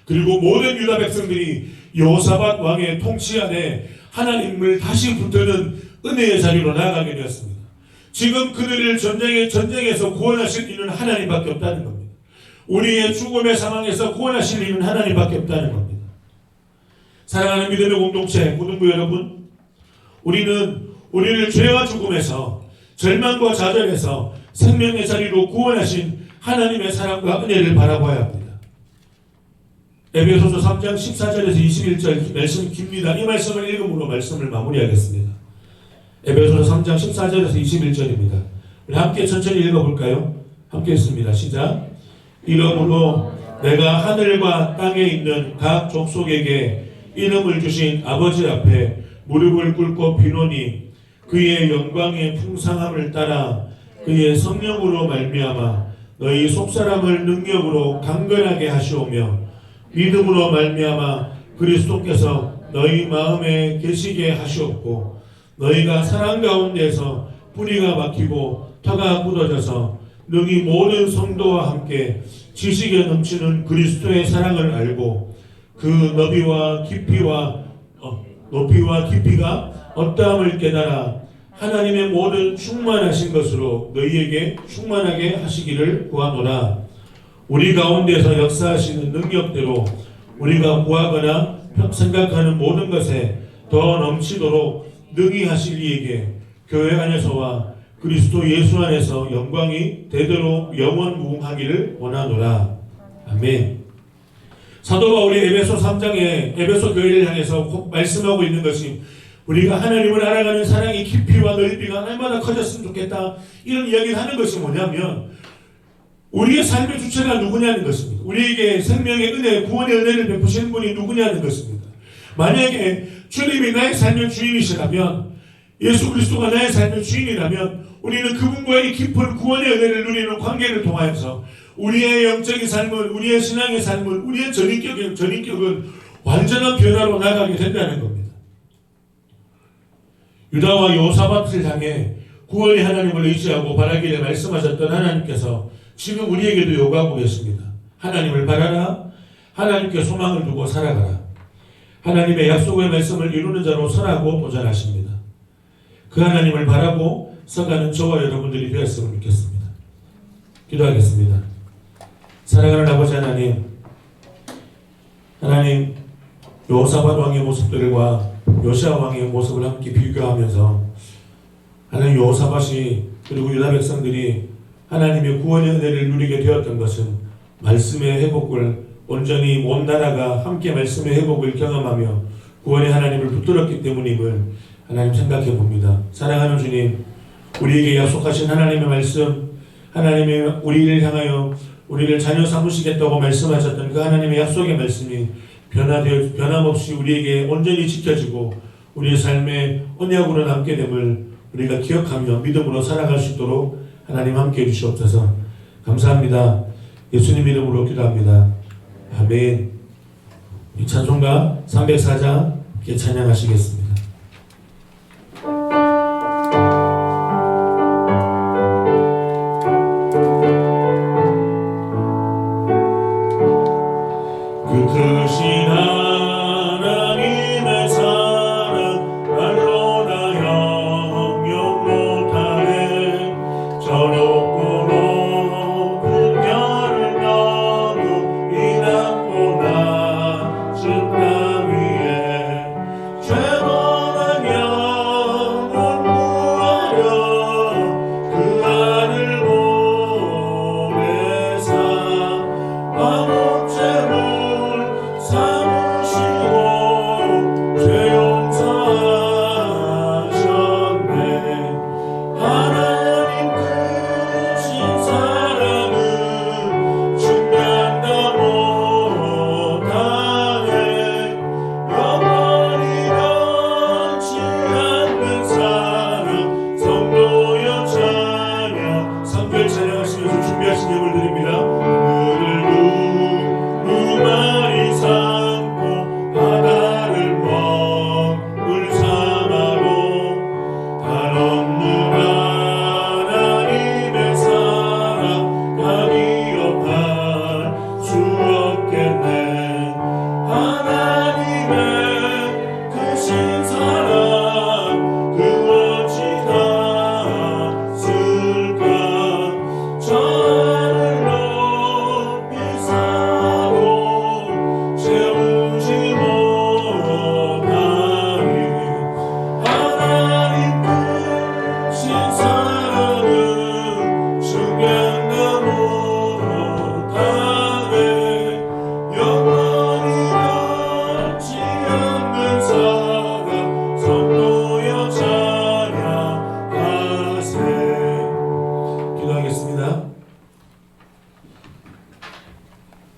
그리고 모든 유다 백성들이 여호사밧 왕의 통치 안에 하나님을 다시 붙드는 은혜의 자리로 나아가게 되었습니다. 지금 그들을 전쟁에서 구원하실 이는 하나님밖에 없다는 겁니다. 우리의 죽음의 상황에서 구원하실 이는 하나님밖에 없다는 겁니다. 사랑하는 믿음의 공동체, 고등부 여러분, 우리를 죄와 죽음에서 절망과 좌절에서 생명의 자리로 구원하신 하나님의 사랑과 은혜를 바라봐야 합니다. 에베소서 3장 14절에서 21절 말씀 깁니다. 이 말씀을 읽음으로 말씀을 마무리하겠습니다. 에베소서 3장 14절에서 21절입니다. 우리 함께 천천히 읽어볼까요? 함께 했습니다. 시작. 이러므로 내가 하늘과 땅에 있는 각 족속에게 이름을 주신 아버지 앞에 무릎을 꿇고 비노니 그의 영광의 풍성함을 따라 그의 성령으로 말미암아 너희 속사람을 능력으로 강건하게 하시오며 믿음으로 말미암아 그리스도께서 너희 마음에 계시게 하시옵고 너희가 사랑 가운데서 뿌리가 박히고 터가 굳어져서 능히 모든 성도와 함께 지식에 넘치는 그리스도의 사랑을 알고 그 높이와 깊이가 어떠함을 깨달아 하나님의 모든 충만하신 것으로 너희에게 충만하게 하시기를 구하노라. 우리 가운데서 역사하시는 능력대로 우리가 구하거나 생각하는 모든 것에 더 넘치도록 능히 하실 이에게 교회 안에서와 그리스도 예수 안에서 영광이 대대로 영원무궁하기를 원하노라. 아멘. 사도 바울이 에베소 3장에 에베소 교회를 향해서 말씀하고 있는 것이 우리가 하나님을 알아가는 사랑의 깊이와 넓이가 얼마나 커졌으면 좋겠다, 이런 이야기를 하는 것이 뭐냐면 우리의 삶의 주체가 누구냐는 것입니다. 우리에게 생명의 은혜, 구원의 은혜를 베푸시는 분이 누구냐는 것입니다. 만약에 주님이 나의 삶의 주인이시라면, 예수 그리스도가 나의 삶의 주인이라면 우리는 그분과의 깊은 구원의 은혜를 누리는 관계를 통하여서 우리의 영적인 삶은, 우리의 신앙의 삶은, 우리의 전인격은 완전한 변화로 나가게 된다는 겁니다. 유다와 여호사밧을 향해 구원의 하나님을 의지하고 바라기를 말씀하셨던 하나님께서 지금 우리에게도 요구하고 계십니다. 하나님을 바라라. 하나님께 소망을 두고 살아가라. 하나님의 약속의 말씀을 이루는 자로 선하고 도전하십니다. 그 하나님을 바라고 서가는 저와 여러분들이 되었으면 좋겠습니다. 기도하겠습니다. 사랑하는 아버지 하나님, 하나님 여호사밧 왕의 모습들과 요시아 왕의 모습을 함께 비교하면서 하나님 여호사밧이 그리고 유다 백성들이 하나님의 구원의 은혜를 누리게 되었던 것은 말씀의 회복을 온전히 온 나라가 함께 말씀의 회복을 경험하며 구원의 하나님을 붙들었기 때문임을 하나님 생각해 봅니다. 사랑하는 주님, 우리에게 약속하신 하나님의 말씀, 하나님의 우리를 향하여 우리를 자녀 삼으시겠다고 말씀하셨던 그 하나님의 약속의 말씀이 변함없이 우리에게 온전히 지켜지고 우리의 삶의 언약으로 남게 됨을 우리가 기억하며 믿음으로 살아갈 수 있도록 하나님 함께 해주시옵소서. 감사합니다. 예수님 이름으로 기도합니다. 아멘. 이 찬송가 304장 함께 찬양하시겠습니다. 그 크신 하나님의 사랑 말로 다 형용 못하네. 저 높고 높은 별을 넘어 이 낮고 낮은 땅 위에 죄범한 영혼 구하려 그 아들 보내사 화목제물 삼으시고 죄 용서하셨네. 하나님 크신 사랑은 중간도 못하네. 영원히 변치 않는 사랑 성도여 찬양. 3절 찬양하시면서 준비하신 예물 드립니다. 마리 삼고 바다를 먹을 삼아도 한없는 하나님의 사랑 가기업할 수 없겠네. 하나님의 크신 사랑 그 어찌 닿았을까. 저를 높이 쌓고 채우지 못하니. 하나님 크신 사랑은 증명도 못하네. 영원히 변치 않는 사랑 성도여 찬양하세. 기도하겠습니다.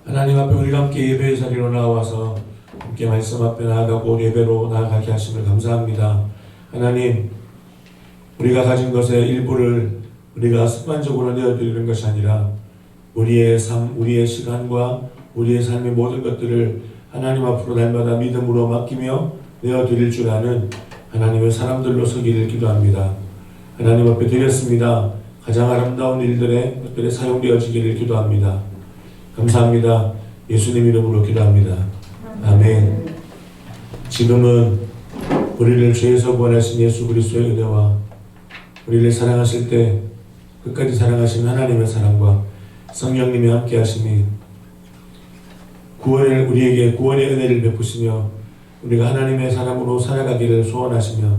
하나님 앞에 우리가 함께 예배의 자리로 나와서 함께 말씀 앞에 나아가고 예배로 나아가게 하심을 감사합니다. 하나님, 우리가 가진 것의 일부를 우리가 습관적으로 내어드리는 것이 아니라 우리의 삶, 우리의 시간과 우리의 삶의 모든 것들을 하나님 앞으로 날마다 믿음으로 맡기며 내어드릴 줄 아는 하나님의 사람들로 서기를 기도합니다. 하나님 앞에 드렸습니다. 가장 아름다운 일들에 특별히 사용되어지기를 기도합니다. 감사합니다. 예수님 이름으로 기도합니다. 아멘. 지금은 우리를 죄에서 구원하신 예수 그리스도의 은혜와 우리를 사랑하실 때 끝까지 사랑하신 하나님의 사랑과 성령님이 함께 하심이 우리에게 구원의 은혜를 베푸시며 우리가 하나님의 사람으로 살아가기를 소원하시며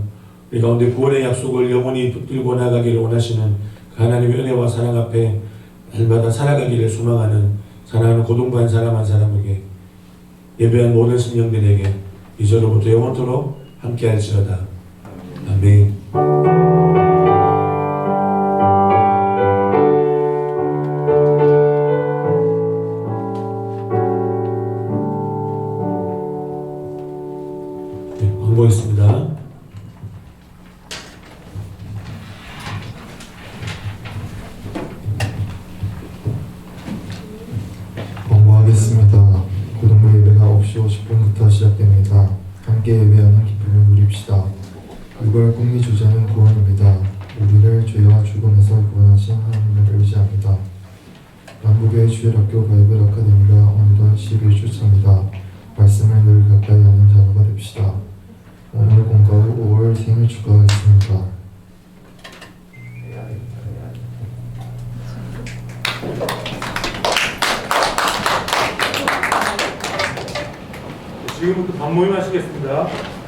우리 가운데 구원의 약속을 영원히 붙들고 나가기를 원하시는 그 하나님의 은혜와 사랑 앞에 날마다 살아가기를 소망하는 사랑하는 고동반 사람 한 사람에게 예배한 모든 신령들에게 이제로부터 영원토록 함께할지어다. 아멘. 네, 광고 있습니다. 공부하겠습니다. 고등부 예배가 9시 50분부터 시작됩니다. 함께 예배하는 기쁨을 누립시다. 이걸 꿈이 주제는 구원입니다. 우리를 죄와 죽음에서 구원하신 하나님을 의지합니다. 한국의 주일학교 바이블 아카데미가 오늘도 11주 차입니다. 말씀을 늘 가까이 하는 자녀가 됩시다. 오늘 공과 후 5월 생일 축하가 있습니다. 지금부터 밥 모임 하시겠습니다.